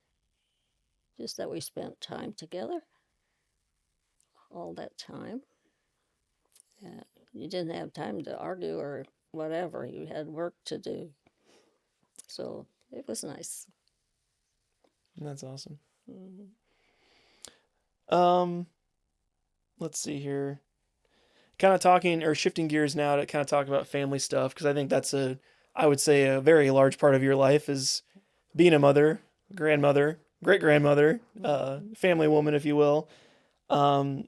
A: just that we spent time together all that time. And you didn't have time to argue or whatever. You had work to do. So it was nice.
B: That's awesome.
A: Mm-hmm.
B: Um, let's see here. Kind of talking or shifting gears now to kind of talk about family stuff because I think I would say a very large part of your life is being a mother, grandmother, great grandmother, family woman, if you will. Um,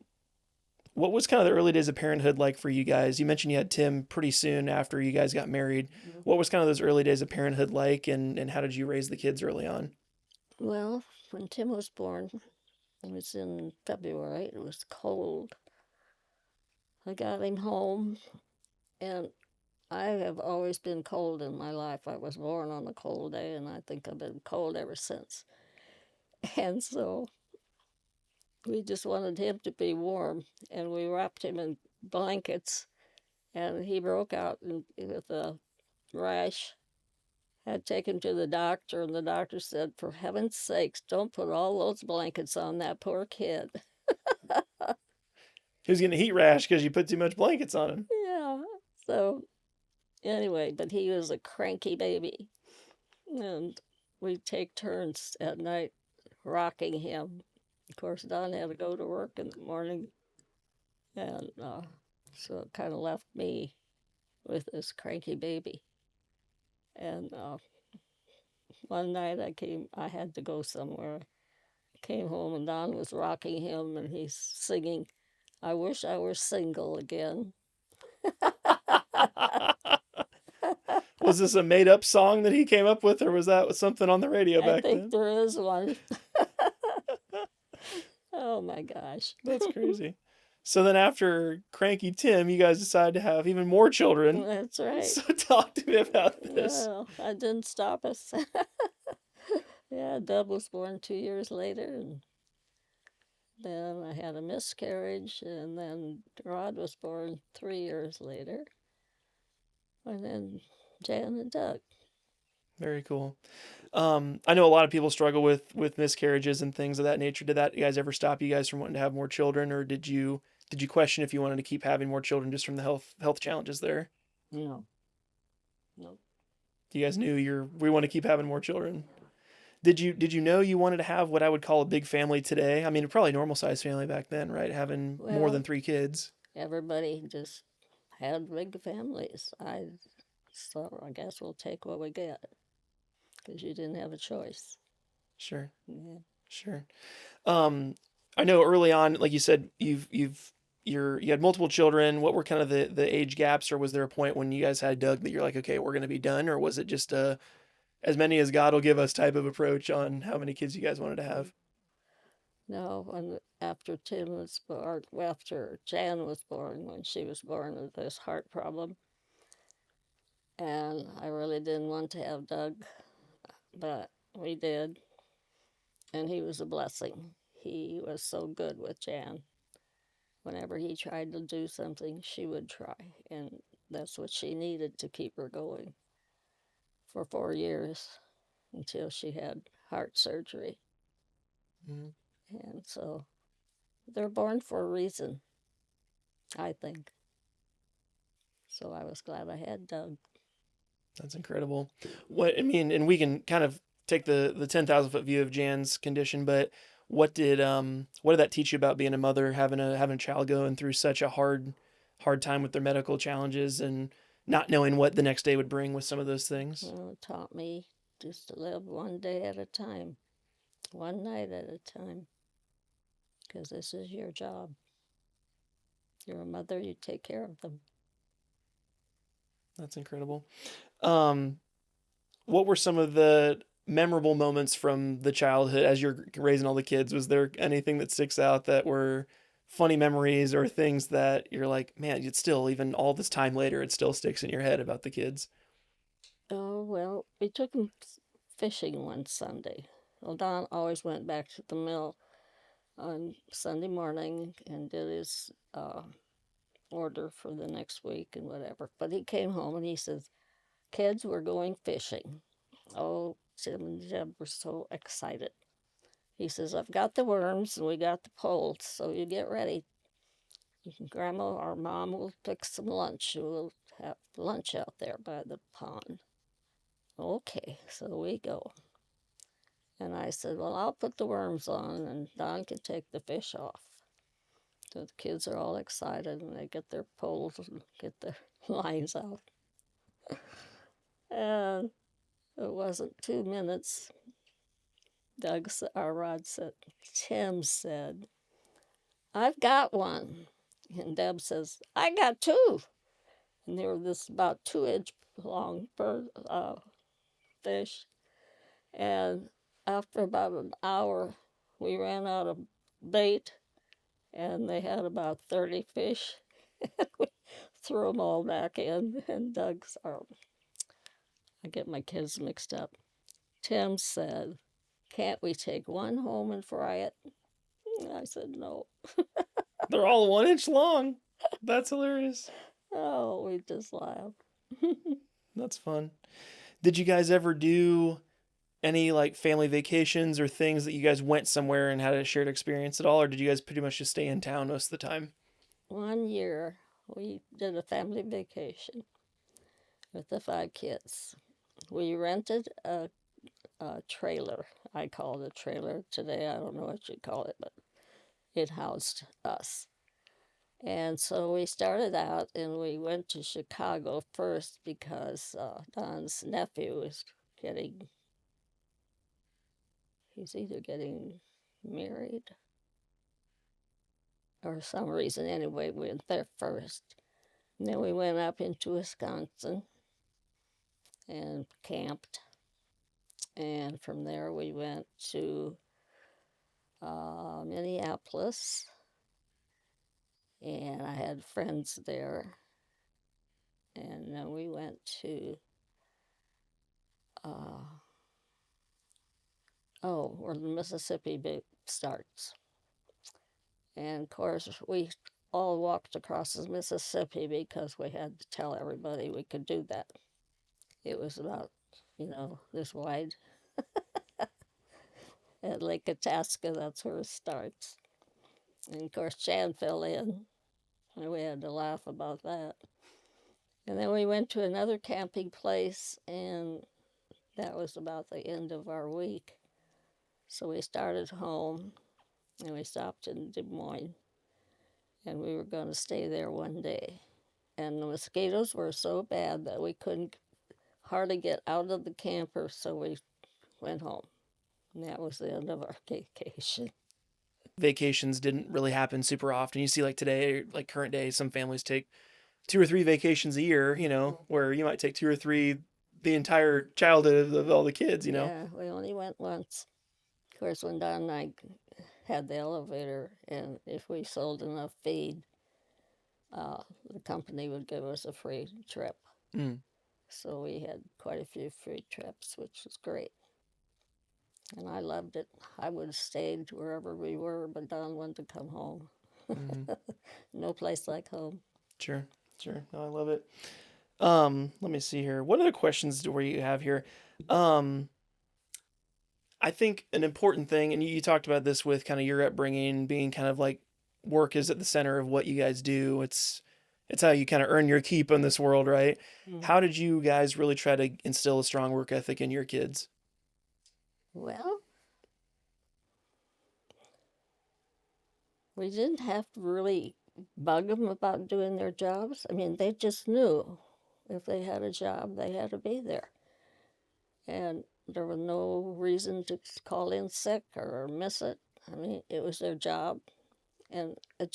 B: what was kind of the early days of parenthood like for you guys? You mentioned you had Tim pretty soon after you guys got married. What was kind of those early days of parenthood like, and how did you raise the kids early on?
A: Well, when Tim was born, it was in February, it was cold. I got him home, and I have always been cold in my life. I was born on a cold day, and I think I've been cold ever since. And so we just wanted him to be warm, and we wrapped him in blankets, and he broke out with a rash. Had taken to the doctor, and the doctor said, "For heaven's sakes, don't put all those blankets on that poor kid."
B: He was getting a heat rash because you put too much blankets on him.
A: Yeah. So anyway, but he was a cranky baby, and we'd take turns at night rocking him. Of course, Don had to go to work in the morning, and so it kind of left me with this cranky baby. And one night I had to go somewhere. Came home and Don was rocking him and he's singing, "I wish I were single again."
B: Was this a made up song that he came up with, or was that something on the radio
A: I
B: back
A: think
B: then?
A: there is one. Oh my gosh.
B: That's crazy. So then after Cranky Tim, you guys decided to have even more children.
A: That's right.
B: So talk to me about this.
A: Well, that didn't stop us. Yeah, Dub was born 2 years later, and then I had a miscarriage, and then Rod was born 3 years later, and then Jan and Doug.
B: Very cool. I know a lot of people struggle with miscarriages and things of that nature. Did that you guys ever stop you guys from wanting to have more children, or did you question if you wanted to keep having more children just from the health challenges there?
A: No, no.
B: You guys knew we want to keep having more children. Did you know you wanted to have what I would call a big family today? I mean, probably normal sized family back then, right? Having more
A: Well,
B: than 3 kids.
A: everybody just had big families. So I guess we'll take what we get because you didn't have a choice.
B: Sure,
A: Yeah.
B: sure. I know early on, like you said, you had multiple children. What were kind of the age gaps, or was there a point when you guys had Doug that you're like, okay, we're gonna be done, or was it just as many as God will give us type of approach on how many kids you guys wanted to have?
A: No, after Tim was born, well, after Jan was born, when she was born with this heart problem, and I really didn't want to have Doug, but we did, and he was a blessing. He was so good with Jan. Whenever he tried to do something, she would try, and that's what she needed to keep her going for 4 years until she had heart surgery.
B: Mm-hmm.
A: And so they're born for a reason, I think. So I was glad I had Doug.
B: That's incredible. What I mean, and we can kind of take the 10,000 foot view of Jan's condition, but what did that teach you about being a mother, having a child going through such a hard time with their medical challenges and not knowing what the next day would bring with some of those things?
A: Well, it taught me just to live one day at a time, one night at a time, because this is your job. You're a mother, you take care of them.
B: That's incredible. Um, what were some of the memorable moments from the childhood as you're raising all the kids? Was there anything that sticks out that were funny memories or things that you're like, man, it's still, even all this time later, it still sticks in your head about the kids?
A: Oh, well, we took him fishing one Sunday. Well, Don always went back to the mill on Sunday morning and did his order for the next week and whatever. But he came home and he says, "Kids, we're going fishing." Oh, Tim and Deb were so excited. He says, "I've got the worms and we got the poles, so you get ready. Grandma or Mom will pick some lunch. We'll have lunch out there by the pond." Okay, so we go. And I said, "Well, I'll put the worms on and Don can take the fish off." So the kids are all excited and they get their poles and get their lines out. And it wasn't 2 minutes. Our Rod said, Tim said, "I've got one." And Deb says, "I got two." And they were this about 2 inch long fish. And after about an hour, we ran out of bait, and they had about 30 fish. We threw them all back in, and Doug's arm. I get my kids mixed up. Tim said, "Can't we take one home and fry it?" I said, "No."
B: They're all 1 inch long. That's hilarious.
A: Oh, we just laughed.
B: That's fun. Did you guys ever do any like family vacations or things that you guys went somewhere and had a shared experience at all, or did you guys pretty much just stay in town most of the time?
A: One year, we did a family vacation with the 5 kids. We rented a trailer. I call it a trailer today. I don't know what you call it, but it housed us. And so we started out and we went to Chicago first because Don's nephew was getting, he's either getting married or some reason. Anyway, we went there first. And then we went up into Wisconsin and camped. And from there we went to Minneapolis. And I had friends there. And then we went to, where the Mississippi starts. And of course, we all walked across the Mississippi because we had to tell everybody we could do that. It was about, this wide. At Lake Itasca, that's where it starts. And of course, Chan fell in, and we had to laugh about that. And then we went to another camping place, and that was about the end of our week. So we started home, and we stopped in Des Moines, and we were going to stay there one day. And the mosquitoes were so bad that we couldn't hardly get out of the camper, so we went home. And that was the end of our vacation.
B: Vacations didn't really happen super often. You see, like today, like current day, some families take 2 or 3 vacations a year, where you might take 2 or 3 the entire childhood of all the kids,
A: Yeah, we only went once. Of course, when Don and I had the elevator, and if we sold enough feed, the company would give us a free trip.
B: Mm.
A: So we had quite a few free trips, which was great. And I loved it. I would have stayed wherever we were, but Don wanted to come home.
B: Mm-hmm.
A: No place like home.
B: Sure. No, I love it. Let me see here. What other questions do you have here? I think an important thing, and you talked about this with kind of your upbringing, being kind of like work is at the center of what you guys do. It's how you kind of earn your keep in this world, right? Mm-hmm. How did you guys really try to instill a strong work ethic in your kids?
A: Well, we didn't have to really bug them about doing their jobs. I mean, they just knew if they had a job, they had to be there. And there was no reason to call in sick or miss it. I mean, it was their job. And it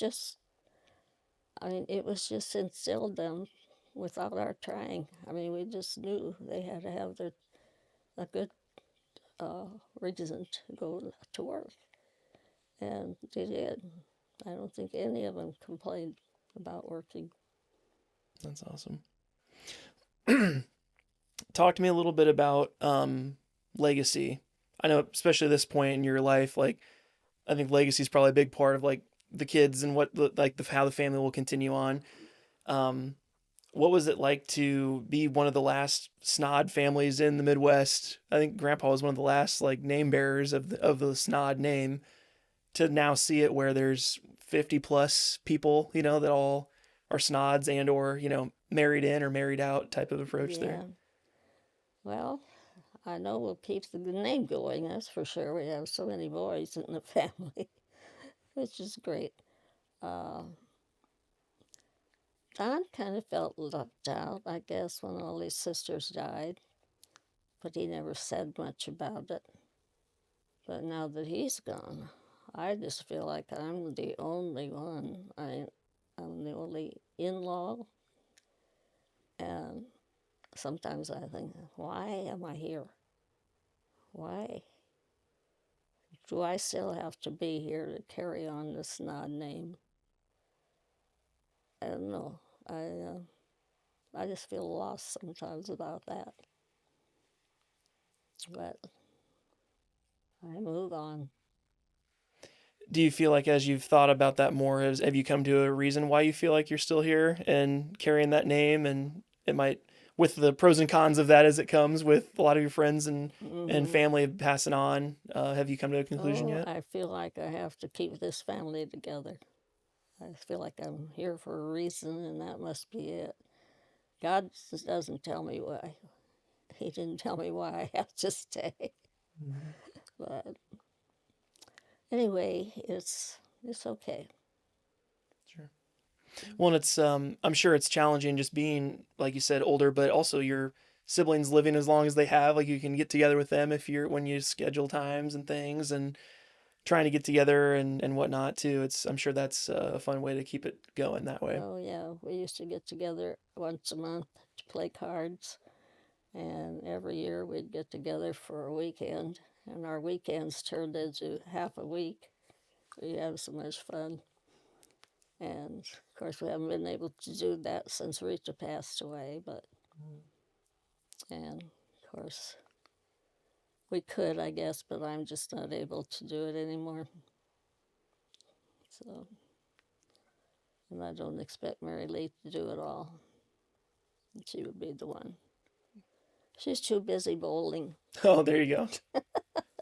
A: was just instilled them without our trying. I mean, we just knew they had to have a good reason to go to work. And they did. I don't think any of them complained about working.
B: That's awesome. Talk to me a little bit about legacy. I know, especially at this point in your life, like I think legacy is probably a big part of like the kids and how the family will continue on. What was it like to be one of the last Snaadt families in the Midwest? I think Grandpa was one of the last like name bearers of the Snaadt name. To now see it where there's 50 plus people, that all are Snaadts and or, married in or married out type of approach there.
A: Well, I know we'll keep the name going, that's for sure. We have so many boys in the family, which is great. Don kind of felt left out, I guess, when all his sisters died, but he never said much about it. But now that he's gone, I just feel like I'm the only one. I'm the only in-law. And sometimes I think, why am I here? Why? Do I still have to be here to carry on the Snaadt name? I don't know. I just feel lost sometimes about that. But I move on.
B: Do you feel like as you've thought about that more, have you come to a reason why you feel like you're still here and carrying that name? And it might, with the pros and cons of that as it comes with a lot of your friends and family passing on, have you come to a conclusion yet?
A: I feel like I have to keep this family together. I feel like I'm here for a reason, and that must be it. God doesn't tell me why. He didn't tell me why I have to stay. But anyway, it's okay.
B: Sure. Well, and it's I'm sure it's challenging just being, like you said, older, but also your siblings living as long as they have. Like you can get together with them if you're when you schedule times and things, and trying to get together and whatnot too. It's I'm sure that's a fun way to keep it going that way.
A: Oh yeah, we used to get together once a month to play cards, and every year we'd get together for a weekend, and our weekends turned into half a week. We had so much fun, and of course we haven't been able to do that since Rita passed away. But and of course we could, I guess, but I'm just not able to do it anymore. So, and I don't expect Mary Lee to do it all. She would be the one. She's too busy bowling.
B: Oh, there you go.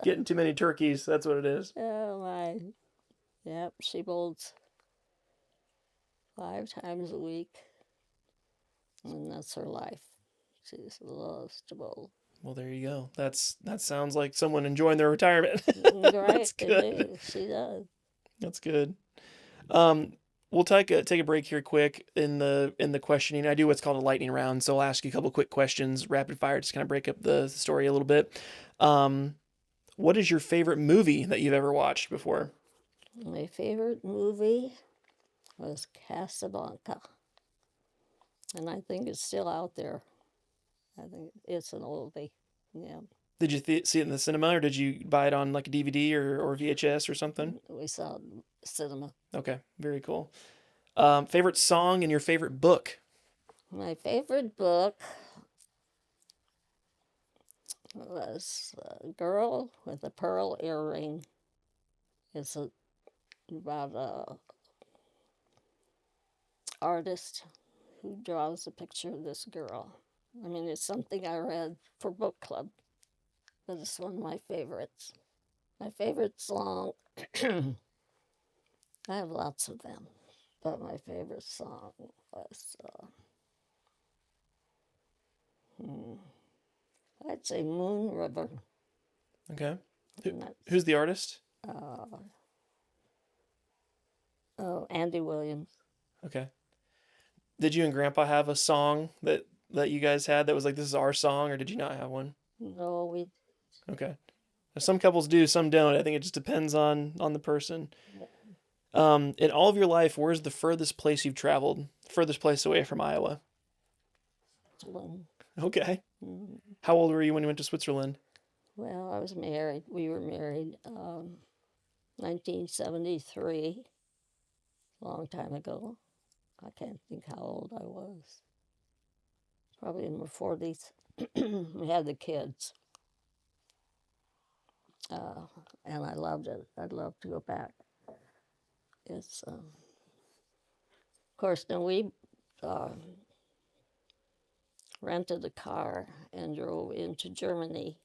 B: Getting too many turkeys. That's what it is.
A: Oh my. Yep, she bowls 5 times a week, and that's her life. She just loves to bowl.
B: Well, there you go. That sounds like someone enjoying their retirement.
A: Right,
B: That's
A: they
B: good.
A: do. She does.
B: That's good. Um, we'll take a break here quick in the questioning. I do what's called a lightning round, so I'll ask you a couple quick questions, rapid fire, just kind of break up the story a little bit. What is your favorite movie that you've ever watched before?
A: My favorite movie was Casablanca, and I think it's still out there. I think it's an oldie. Yeah,
B: Did you see it in the cinema, or did you buy it on like a DVD or VHS or something?
A: we saw it in cinema.
B: Okay, very cool. Favorite song and your favorite book?
A: My favorite book was Girl with a Pearl Earring. It's about a artist who draws a picture of this girl. I mean, it's something I read for book club, but it's one of my favorites. My favorite song, I have lots of them, but my favorite song was, I'd say Moon River.
B: Okay.
A: And that's,
B: Who's the artist?
A: Andy Williams.
B: Okay. Did you and Grandpa have a song that you guys had that was like this is our song, or did you not have one?
A: No, we,
B: Okay. Some couples do, some don't. I think it just depends on the person. In all of your life, where's the furthest place you've traveled? Furthest place away from Iowa?
A: Switzerland.
B: Okay. How old were you when you went to Switzerland?
A: Well, I was married. We were married 1973, a long time ago. I can't think how old I was. Probably in my 40s. We had the kids. And I loved it. I'd love to go back. It's, of course, then we rented a car and drove into Germany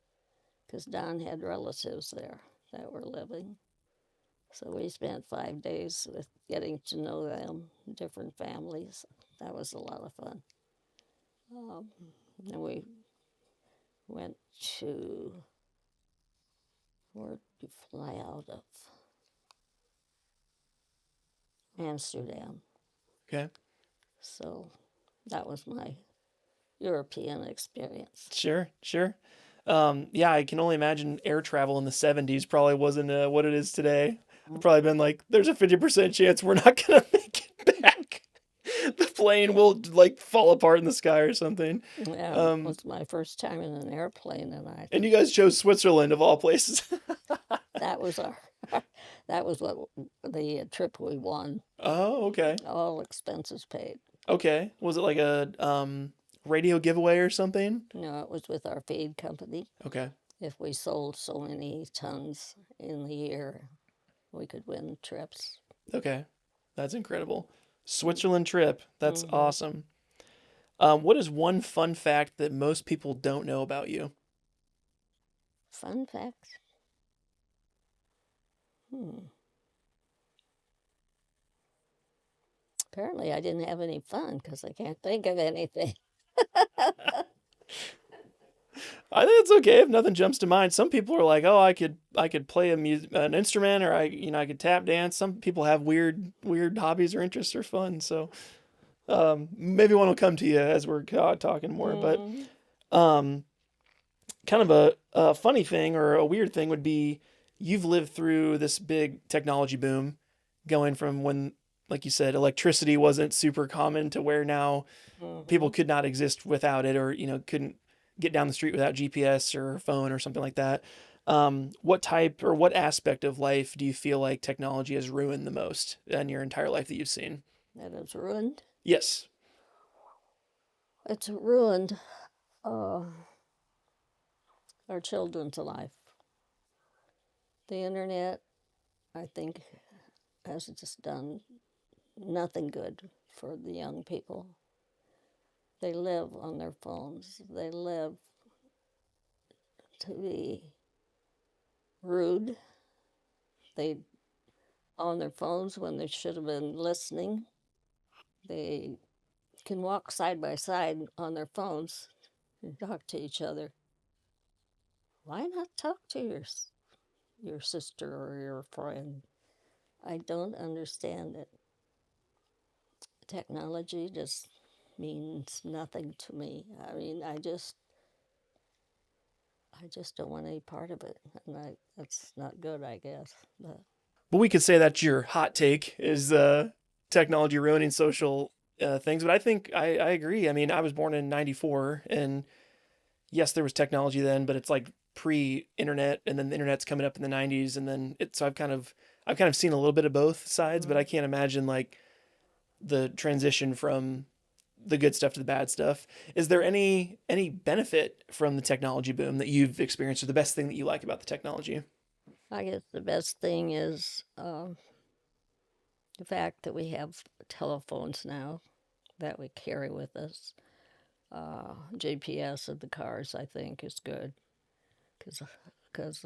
A: because Don had relatives there that were living. So we spent 5 days with getting to know them, different families. That was a lot of fun. Then we went to, where did we fly out of? Amsterdam.
B: Okay.
A: So that was my European experience.
B: Sure, sure. Yeah, I can only imagine air travel in the 70s probably wasn't what it is today. I've probably been like, there's a 50% chance we're not going to make it back. The plane will like fall apart in the sky or something.
A: Yeah, it was my first time in an airplane, and
B: And you guys chose Switzerland of all places.
A: that was our that was what the trip we won.
B: Oh, okay.
A: All expenses paid.
B: Okay. Was it like a radio giveaway or something?
A: No, it was with our feed company.
B: Okay.
A: If we sold so many tons in the year, we could win trips.
B: Okay. That's incredible. Switzerland trip. That's awesome. What is one fun fact that most people don't know about you?
A: Fun fact? Apparently I didn't have any fun because I can't think of anything.
B: I think it's okay if nothing jumps to mind. Some people are like, "Oh, I could play an instrument, or I could tap dance." Some people have weird hobbies or interests or fun. So maybe one will come to you as we're talking more. But
A: Mm,
B: um, kind of a funny thing or a weird thing would be you've lived through this big technology boom, going from when, like you said, electricity wasn't super common to where now people
A: mhm.
B: could not exist without it, or couldn't get down the street without GPS or phone or something like that. What type or what aspect of life do you feel like technology has ruined the most in your entire life that you've seen?
A: That is ruined.
B: Yes.
A: It's ruined uh, our children's life. The internet, I think, has just done nothing good for the young people. They live on their phones. They live to be rude. They on their phones when they should have been listening. They can walk side by side on their phones and talk to each other. Why not talk to your sister or your friend? I don't understand it. Technology just means nothing to me. I mean, I just don't want any part of it, and that's not good, I guess. But
B: But we could say that's your hot take is technology ruining social things. But I think I agree. I mean, I was born in '94, and yes, there was technology then, but it's like pre-internet, and then the internet's coming up in the '90s, and then it. So I've kind of seen a little bit of both sides, but I
A: mm,
B: can't imagine like the transition from the good stuff to the bad stuff. Is there any benefit from the technology boom that you've experienced, or the best thing that you like about the technology?
A: I guess the best thing is the fact that we have telephones now that we carry with us. GPS of the cars, I think, is good because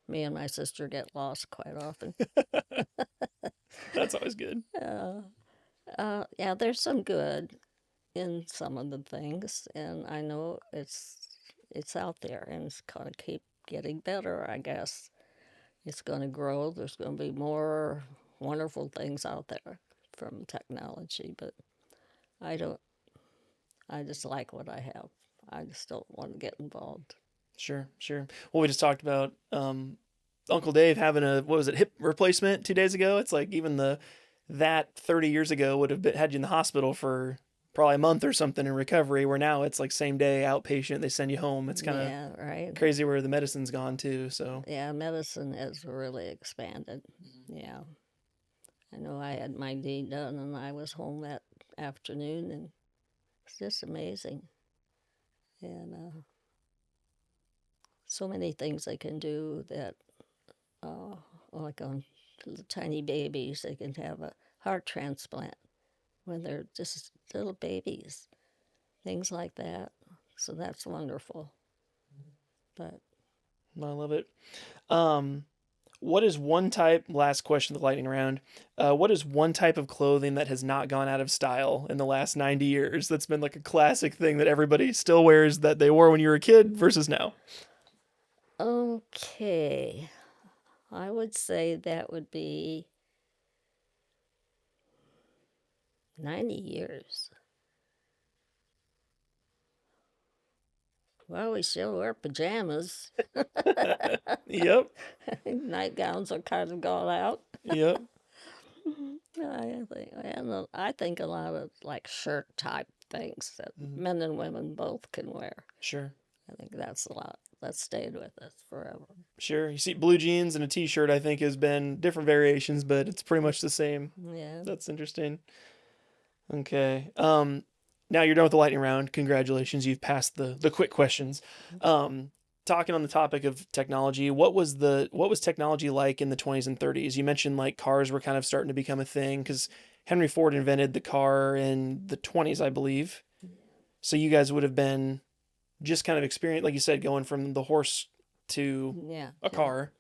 A: me and my sister get lost quite often.
B: That's always good.
A: Uh, yeah, there's some good in some of the things, and I know it's out there, and it's gonna keep getting better. I guess it's gonna grow. There's gonna be more wonderful things out there from technology, but I don't. I just like what I have. I just don't want to get involved.
B: Sure, sure. Well, we just talked about Uncle Dave having a what was it, hip replacement 2 days ago. It's like even the that 30 years ago would have had you in the hospital for probably a month or something in recovery. Where now it's like same day outpatient. They send you home. It's kind of
A: Yeah, right.
B: crazy where the medicine's gone too. So
A: Yeah, medicine has really expanded. Yeah. I know I had my knee done and I was home that afternoon, and it's just amazing. And so many things they can do that, uh, like on the tiny babies, they can have a heart transplant when they're just little babies, things like that. So that's wonderful. But
B: I love it. Um, what is one type? Last question, of the lightning round. What is one type of clothing that has not gone out of style in the last 90 years? That's been like a classic thing that everybody still wears that they wore when you were a kid versus now.
A: okay, I would say that would be 90 years. Well, we still wear pajamas.
B: Yep.
A: Nightgowns are kind of gone out.
B: Yep.
A: I think a lot of like shirt type things that
B: Mhm.
A: men and women both can wear.
B: Sure.
A: I think that's a lot. That's stayed with us forever.
B: Sure. You see blue jeans and a t-shirt, I think, has been different variations, but it's pretty much the same.
A: Yeah.
B: That's interesting. Okay. Now you're done with the lightning round. Congratulations. You've passed the quick questions. Um, talking on the topic of technology, what was technology like in the 20s and 30s? You mentioned like cars were kind of starting to become a thing because Henry Ford invented the car in the 20s, I believe. So you guys would have been just kind of experienced, like you said, going from the horse to
A: Yeah.
B: a car.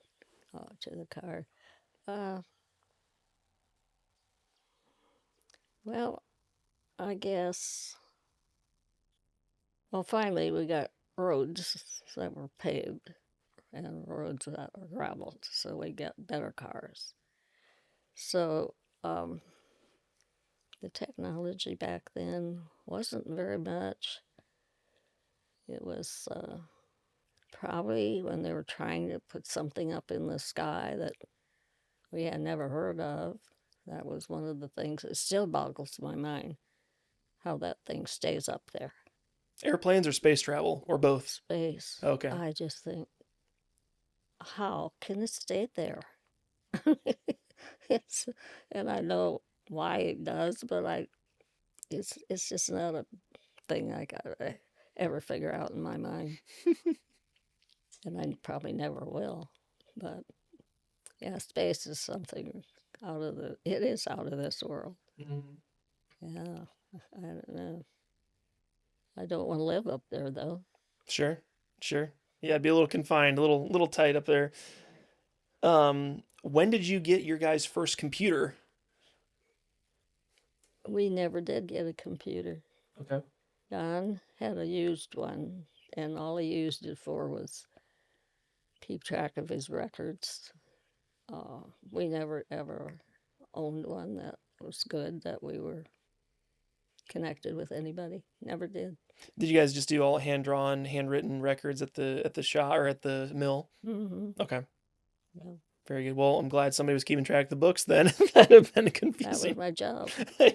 A: To the car. Uh, well, I guess. Well, finally we got roads that were paved and roads that were graveled, so we get better cars. So the technology back then wasn't very much. It was probably when they were trying to put something up in the sky that we had never heard of. That was one of the things that still boggles my mind, how that thing stays up there.
B: Airplanes or space travel or both?
A: Space.
B: Okay.
A: I just think, how can it stay there? it's, and I know why it does, but it's just not a thing I gotta ever figure out in my mind, and I probably never will. But yeah, space is something it is out of this world. Yeah, I don't know. I don't want to live up there though.
B: Sure. Yeah, it'd be a little confined, a little tight up there. When did you get your guys' first computer?
A: We never did get a computer.
B: Okay.
A: Don had a used one, and all he used it for was keep track of his records. We never ever owned one that was good, that we were connected with anybody. Never did.
B: Did you guys just do all hand-drawn, handwritten records at the shop or at the mill?
A: Mm-hmm.
B: Okay.
A: Yeah.
B: Very good. Well, I'm glad somebody was keeping track of the books then. That'd have been
A: That
B: confusing.
A: was my job.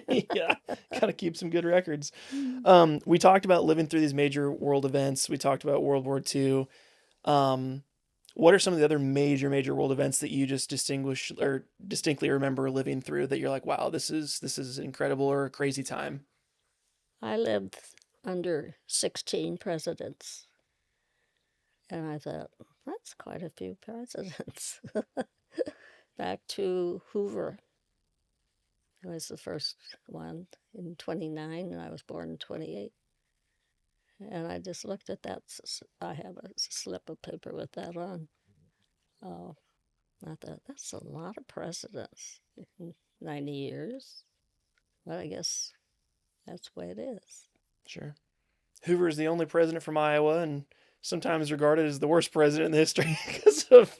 B: Yeah, gotta keep some good records. We talked about living through these major world events. We talked about World War II. What are some of the other major world events that you just distinguish or distinctly remember living through that you're like, wow, this is incredible or a crazy time?
A: I lived under 16 presidents, and I thought, that's quite a few presidents. Back to Hoover. I was the first one in 29, and I was born in 28. And I just looked at that. I have a slip of paper with that on. I thought, that's a lot of presidents in 90 years. But I guess that's the way it is.
B: Sure. Hoover is the only president from Iowa and sometimes regarded as the worst president in the history because of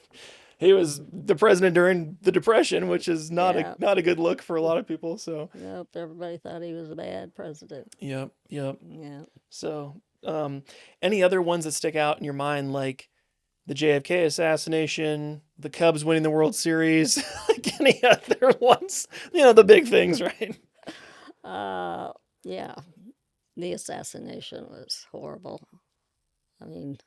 B: he was the president during the Depression, which is not a good look for a lot of people. So
A: Yep, everybody thought he was a bad president.
B: Yep.
A: Yeah.
B: So any other ones that stick out in your mind, like the JFK assassination, the Cubs winning the World Series, like any other ones? The big things, right?
A: Yeah. The assassination was horrible. I mean,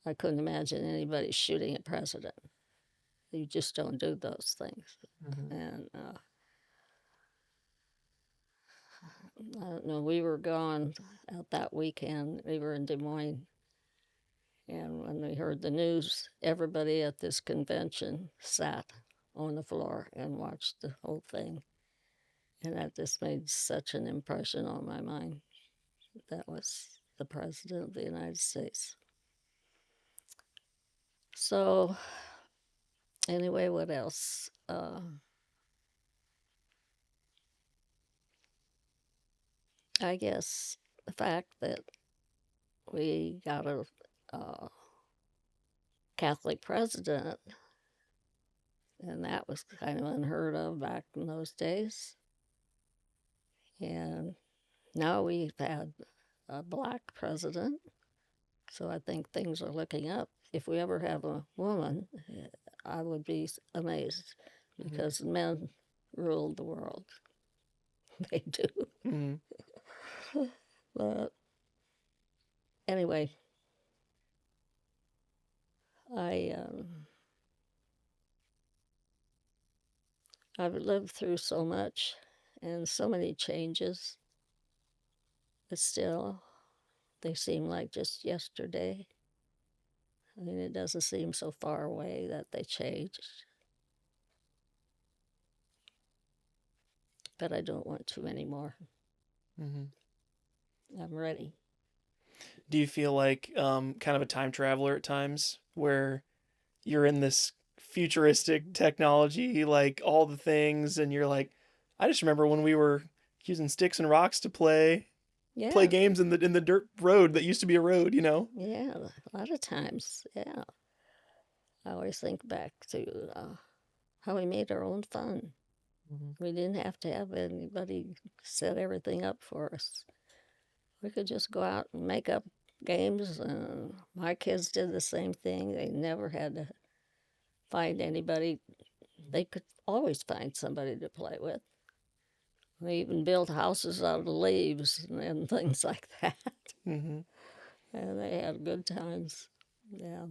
A: I couldn't imagine anybody shooting a president. You just don't do those things. Mm-hmm. And I don't know, we were gone out that weekend. We were in Des Moines. And when we heard the news, everybody at this convention sat on the floor and watched the whole thing. And that just made such an impression on my mind. That was the President of the United States. So, anyway, what else? I guess the fact that we got a Catholic president, and that was kind of unheard of back in those days. And now we've had a black president, so I think things are looking up. If we ever have a woman, I would be amazed because men ruled the world. They do. Mm-hmm. But anyway, I've lived through so much and so many changes, but still, they seem like just yesterday. I mean, it doesn't seem so far away that they changed. But I don't want to anymore. Mm-hmm. I'm ready.
B: Do you feel like kind of a time traveler at times where you're in this futuristic technology, like all the things, and you're like, I just remember when we were using sticks and rocks to play play
A: Yeah,
B: games in the dirt road that used to be a road, you know?
A: yeah, a lot of times. Yeah. I always think back to how we made our own fun.
B: Mhm.
A: We didn't have to have anybody set everything up for us. We could just go out and make up games. My kids did the same thing. They never had to find anybody. They could always find somebody to play with. They even built houses out of leaves and things like that.
B: Mm-hmm.
A: And they had good times. Yeah.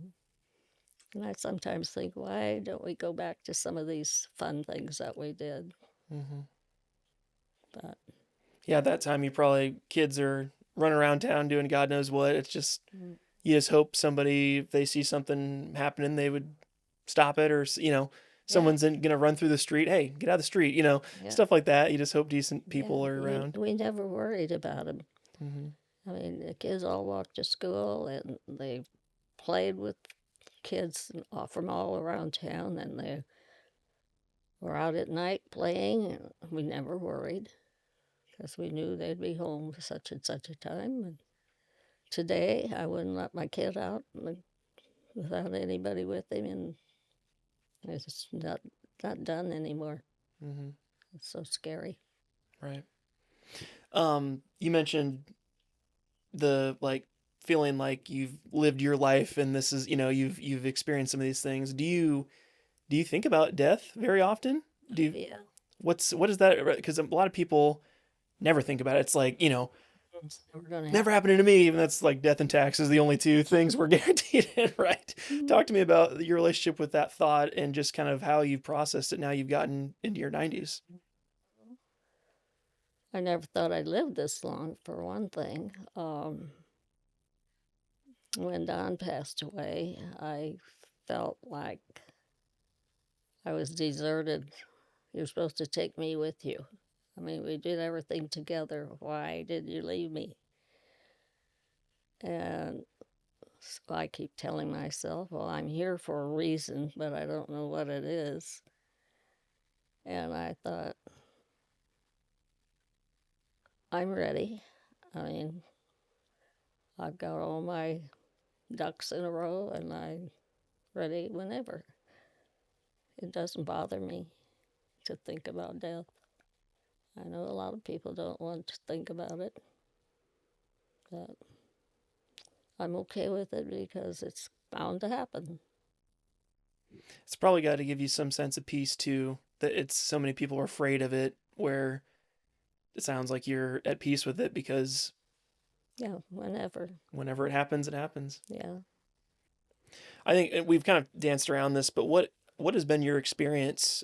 A: And I sometimes think, why don't we go back to some of these fun things that we did?
B: Mm-hmm.
A: But
B: Yeah, at that time, you probably, kids are running around town doing God knows what. It's just,
A: mm,
B: you just hope somebody, if they see something happening, they would stop it, or,
A: yeah,
B: someone's going to run through the street. Hey, get out of the street,
A: yeah,
B: stuff like that. You just hope decent
A: yeah.
B: people are around.
A: We never worried about them.
B: Mm-hmm.
A: I mean, the kids all walked to school and they played with kids from all around town, and they were out at night playing. And we never worried because we knew they'd be home such and such a time. And today, I wouldn't let my kid out without anybody with him, and it's just not done anymore.
B: Mm-hmm.
A: It's so scary.
B: Right. You mentioned the feeling like you've lived your life, and this is, you've experienced some of these things. Do you think about death very often? Do you,
A: Yeah.
B: what is that? Because a lot of people never think about it. It's like,
A: It's never going to
B: never
A: happen.
B: happened to me. Even that's like death and taxes, the only two things we're guaranteed in, right? Talk to me about your relationship with that thought and just kind of how you've processed it now you've gotten into your 90s.
A: I never thought I'd live this long, for one thing. When Don passed away, I felt like I was deserted. You're supposed to take me with you. I mean, we did everything together. Why did you leave me? And so I keep telling myself, well, I'm here for a reason, but I don't know what it is. And I thought, I'm ready. I mean, I've got all my ducks in a row and I'm ready whenever. It doesn't bother me to think about death. I know a lot of people don't want to think about it, but I'm okay with it because it's bound to happen.
B: It's probably got to give you some sense of peace too, that it's so many people are afraid of it, where it sounds like you're at peace with it because
A: Yeah, whenever.
B: whenever it happens, it happens.
A: Yeah.
B: I think we've kind of danced around this, but what has been your experience,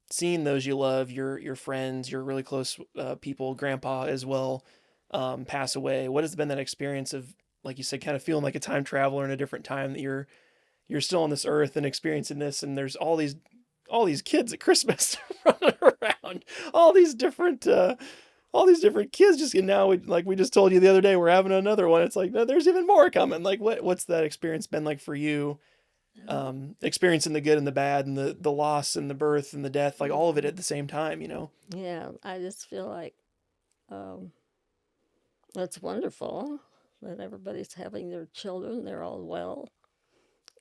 B: seeing those you love, your friends, your really close people, grandpa as well, pass away? What has been that experience of, like you said, kind of feeling like a time traveler in a different time, that you're still on this earth and experiencing this, and there's all these kids at Christmas running around, all these different kids, just, and now like we just told you the other day, we're having another one. It's like, no, there's even more coming. Like, what's that experience been like for you? Experiencing the good and the bad, and the loss and the birth and the death, like all of it at the same time.
A: Yeah, I just feel like um, it's wonderful that everybody's having their children. They're all well.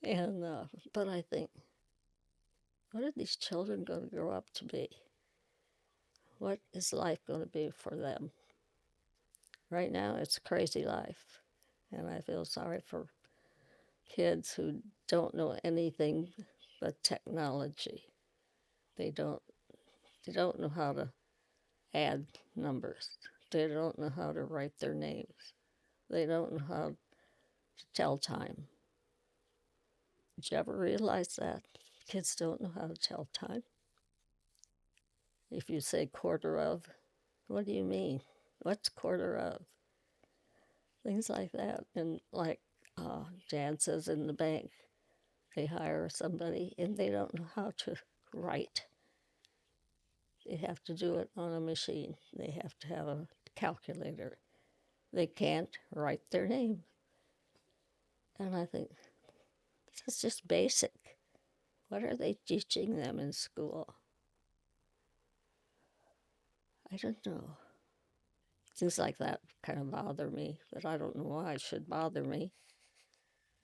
A: And but I think, what are these children going to grow up to be? What is life going to be for them? Right now, it's a crazy life, and I feel sorry for kids who don't know anything but technology. They don't. They don't know how to add numbers. They don't know how to write their names. They don't know how to tell time. Did you ever realize that? Kids don't know how to tell time. If you say quarter of, what do you mean? What's quarter of? Things like that. And like Jan says, in the bank, they hire somebody and they don't know how to write. They have to do it on a machine. They have to have a calculator. They can't write their name. And I think, that's just basic. What are they teaching them in school? I don't know. Things like that kind of bother me, but I don't know why it should bother me.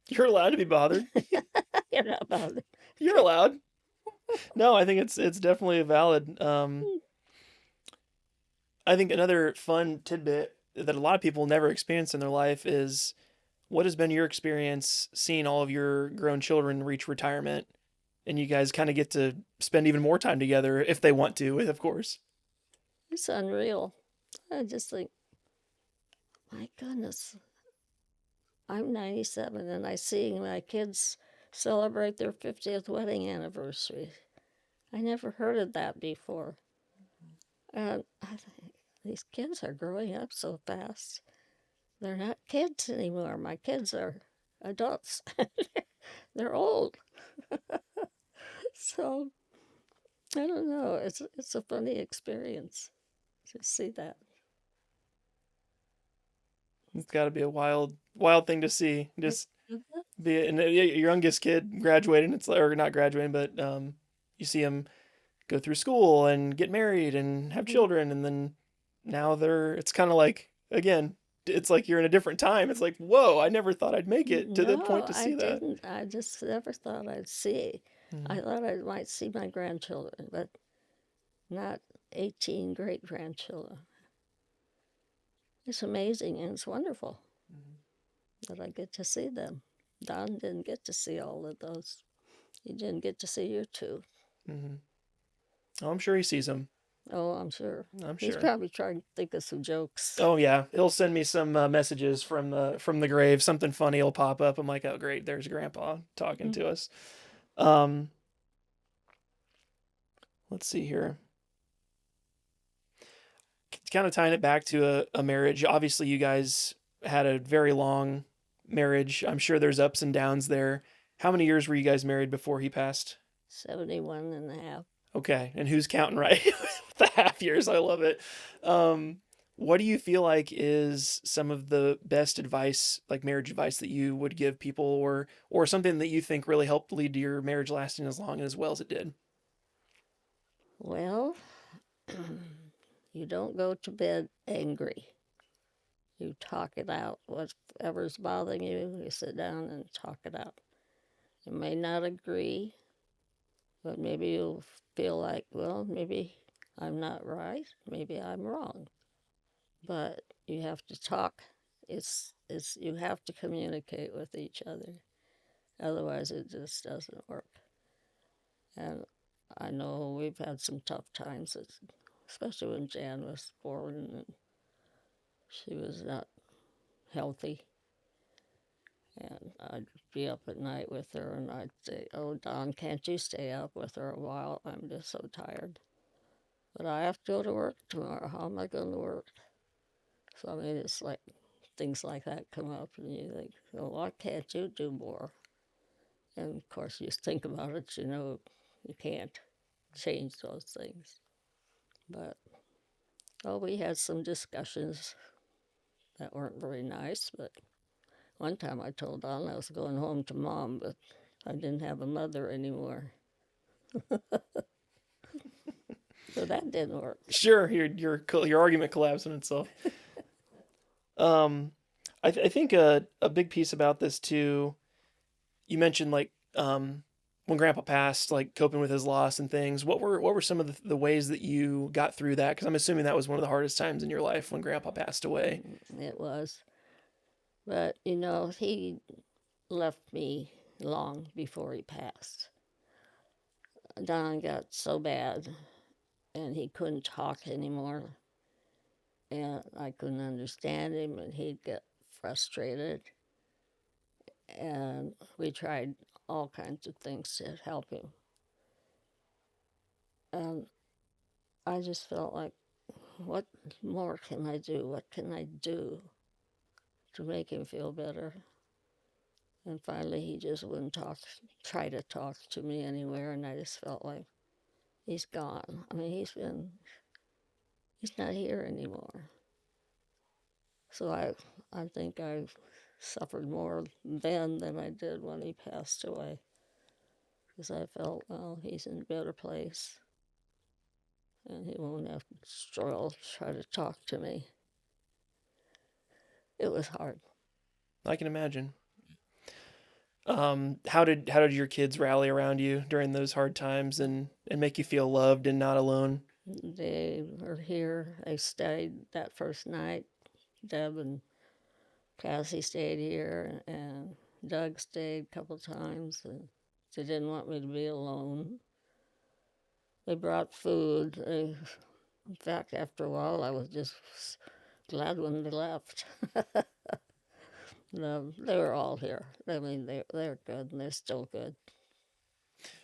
B: You're allowed to be bothered.
A: You're not bothered.
B: You're allowed. No, I think it's definitely valid. I think another fun tidbit that a lot of people never experience in their life is what has been your experience seeing all of your grown children reach retirement, and you guys kind of get to spend even more time together if they want to, of course.
A: It's unreal. I just think, my goodness, I'm 97 and I see my kids celebrate their 50th wedding anniversary. I never heard of that before. And I think these kids are growing up so fast. They're not kids anymore. My kids are adults. They're old. So I don't know. It's a funny experience to see that.
B: It's got to be a wild thing to see. Just be and your youngest kid graduating. It's or not graduating, but you see him go through school and get married and have children, and then now they're. It's kind of like again. It's like you're in a different time. It's like, whoa, I never thought I'd make it to the point
A: No,
B: to
A: I
B: see that.
A: didn't. I just never thought I'd see. I
B: Mm-hmm.
A: thought I might see my grandchildren, but not 18 great grandchildren. It's amazing and it's wonderful that I get to see them. Don didn't get to see all of those. He didn't get to see you two.
B: Mm-hmm. Oh, I'm sure he sees them.
A: Oh, I'm sure.
B: I'm
A: He's
B: sure.
A: probably trying to think of some jokes.
B: Oh yeah, he'll send me some messages from the grave. Something funny will pop up. I'm like, oh great, there's Grandpa talking to us. Um, let's see here. Kind of tying it back to a marriage. Obviously, you guys had a very long marriage. I'm sure there's ups and downs there. How many years were you guys married before he passed?
A: 71 and a half.
B: Okay, and who's counting right? The half years, I love it. Um, what do you feel like is some of the best advice, like marriage advice, that you would give people, or something that you think really helped lead to your marriage lasting as long and as well as it did?
A: Well, you don't go to bed angry. You talk it out. Whatever's bothering you, you sit down and talk it out. You may not agree, but maybe you'll feel like, well, maybe I'm not right, maybe I'm wrong. But you have to talk. It's you have to communicate with each other. Otherwise, it just doesn't work. And I know we've had some tough times, especially when Jan was born and she was not healthy. And I'd be up at night with her, and I'd say, "Oh, Don, can't you stay up with her a while? I'm just so tired. But I have to go to work tomorrow. How am I going to work?" So, I mean, it's like things like that come up, and you think, "Well, why can't you do more?" And of course, you think about it, you know, you can't change those things. But, oh, we had some discussions that weren't very nice, but one time I told Don I was going home to Mom, but I didn't have a mother anymore. So that didn't work.
B: Sure, your argument collapsed on itself. Um, I think a big piece about this too. You mentioned like when Grandpa passed, like coping with his loss and things. What were some of the ways that you got through that? Because I'm assuming that was one of the hardest times in your life when Grandpa passed away.
A: It was. But, you know, he left me long before he passed. Don got so bad and he couldn't talk anymore. And I couldn't understand him and he'd get frustrated. And we tried all kinds of things to help him. And I just felt like, what more can I do? What can I do to make him feel better? And finally, he just wouldn't try to talk to me anywhere. And I just felt like he's gone. I mean, he's not here anymore. So I think I suffered more then than I did when he passed away. Because I felt, well, he's in a better place. And he won't have to try to talk to me. It was hard.
B: I can imagine. How did your kids rally around you during those hard times and make you feel loved and not alone?
A: They were here. They stayed that first night. Deb and Cassie stayed here, and Doug stayed a couple times. And they didn't want me to be alone. They brought food. In fact, after a while, I was just glad when they left. No, they were all here. I mean, they're good, and they're still good.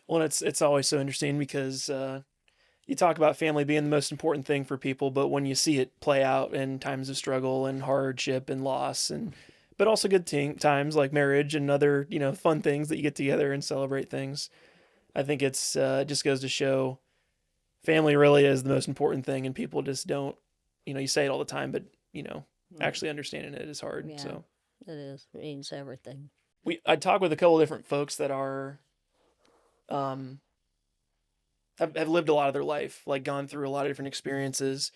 B: Well, it's always so interesting because you talk about family being the most important thing for people, but when you see it play out in times of struggle and hardship and loss, but also good times like marriage and other fun things that you get together and celebrate things, I think it just goes to show family really is the most important thing, and people just don't, you say it all the time, but actually understanding it is hard.
A: Yeah,
B: so
A: it is. It means everything.
B: I talked with a couple of different folks that are have lived a lot of their life, like gone through a lot of different experiences.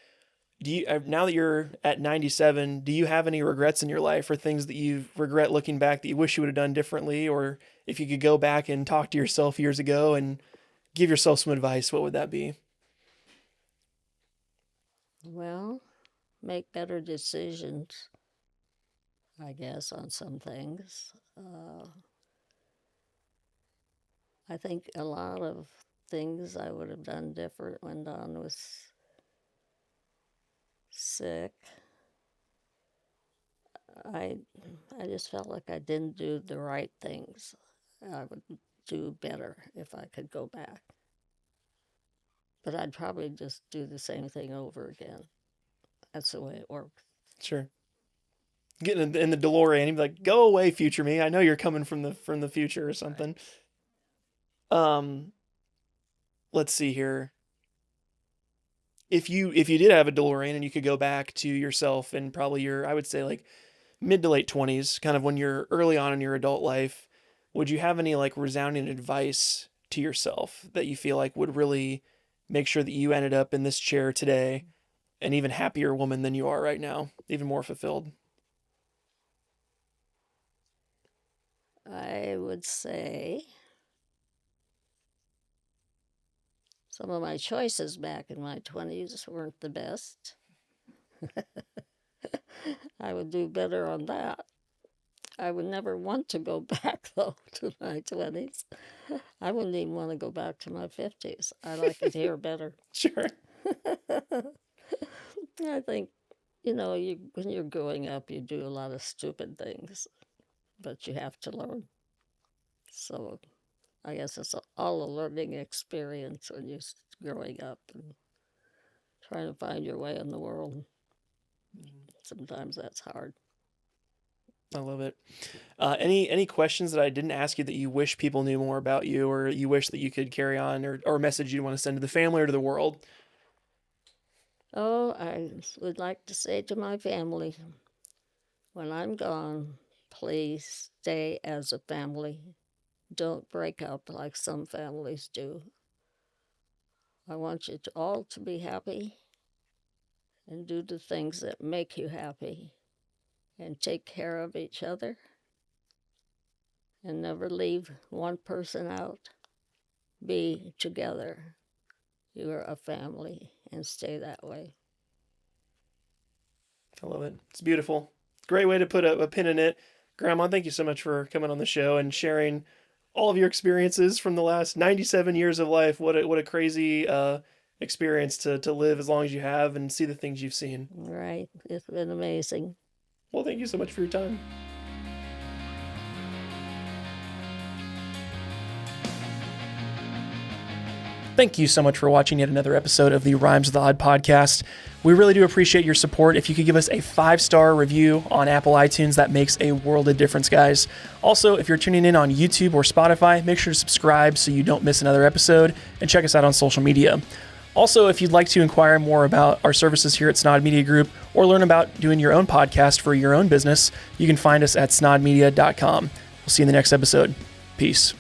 B: Now that you're at 97, do you have any regrets in your life or things that you regret looking back that you wish you would have done differently? Or if you could go back and talk to yourself years ago and give yourself some advice, what would that be?
A: Well, make better decisions, I guess, on some things. I think a lot of things I would have done different when Don was sick. I just felt like I didn't do the right things. I would do better if I could go back. But I'd probably just do the same thing over again. That's the way it works.
B: Sure. Getting in the DeLorean and be like, "Go away, future me. I know you're coming from the future or something." Right. Let's see here. If you did have a DeLorean and you could go back to yourself in probably I would say like mid to late 20s, kind of when you're early on in your adult life, would you have any like resounding advice to yourself that you feel like would really make sure that you ended up in this chair today an even happier woman than you are right now, even more fulfilled?
A: I would say some of my choices back in my 20s weren't the best. I would do better on that. I would never want to go back, though, to my 20s. I wouldn't even want to go back to my 50s. I like it here better.
B: Sure.
A: I think, when you're growing up, you do a lot of stupid things, but you have to learn. So I guess it's all a learning experience when you're growing up and trying to find your way in the world. Sometimes that's hard.
B: I love it. Any questions that I didn't ask you that you wish people knew more about you, or you wish that you could carry on, or a message you want to send to the family or to the world?
A: Oh, I would like to say to my family, when I'm gone, please stay as a family. Don't break up like some families do. I want you all to be happy and do the things that make you happy and take care of each other and never leave one person out. Be together. You're a family and stay that way.
B: I love it. It's beautiful. Great way to put a pin in it. Grandma, thank you so much for coming on the show and sharing all of your experiences from the last 97 years of life. What a crazy experience to live as long as you have and see the things you've seen.
A: Right. It's been amazing.
B: Well, thank you so much for your time. Thank you so much for watching yet another episode of the Rhymes with the Odd podcast. We really do appreciate your support. If you could give us a 5-star review on Apple iTunes, that makes a world of difference, guys. Also, if you're tuning in on YouTube or Spotify, make sure to subscribe so you don't miss another episode, and check us out on social media. Also, if you'd like to inquire more about our services here at Snaadt Media Group or learn about doing your own podcast for your own business, you can find us at snaadmedia.com. We'll see you in the next episode. Peace.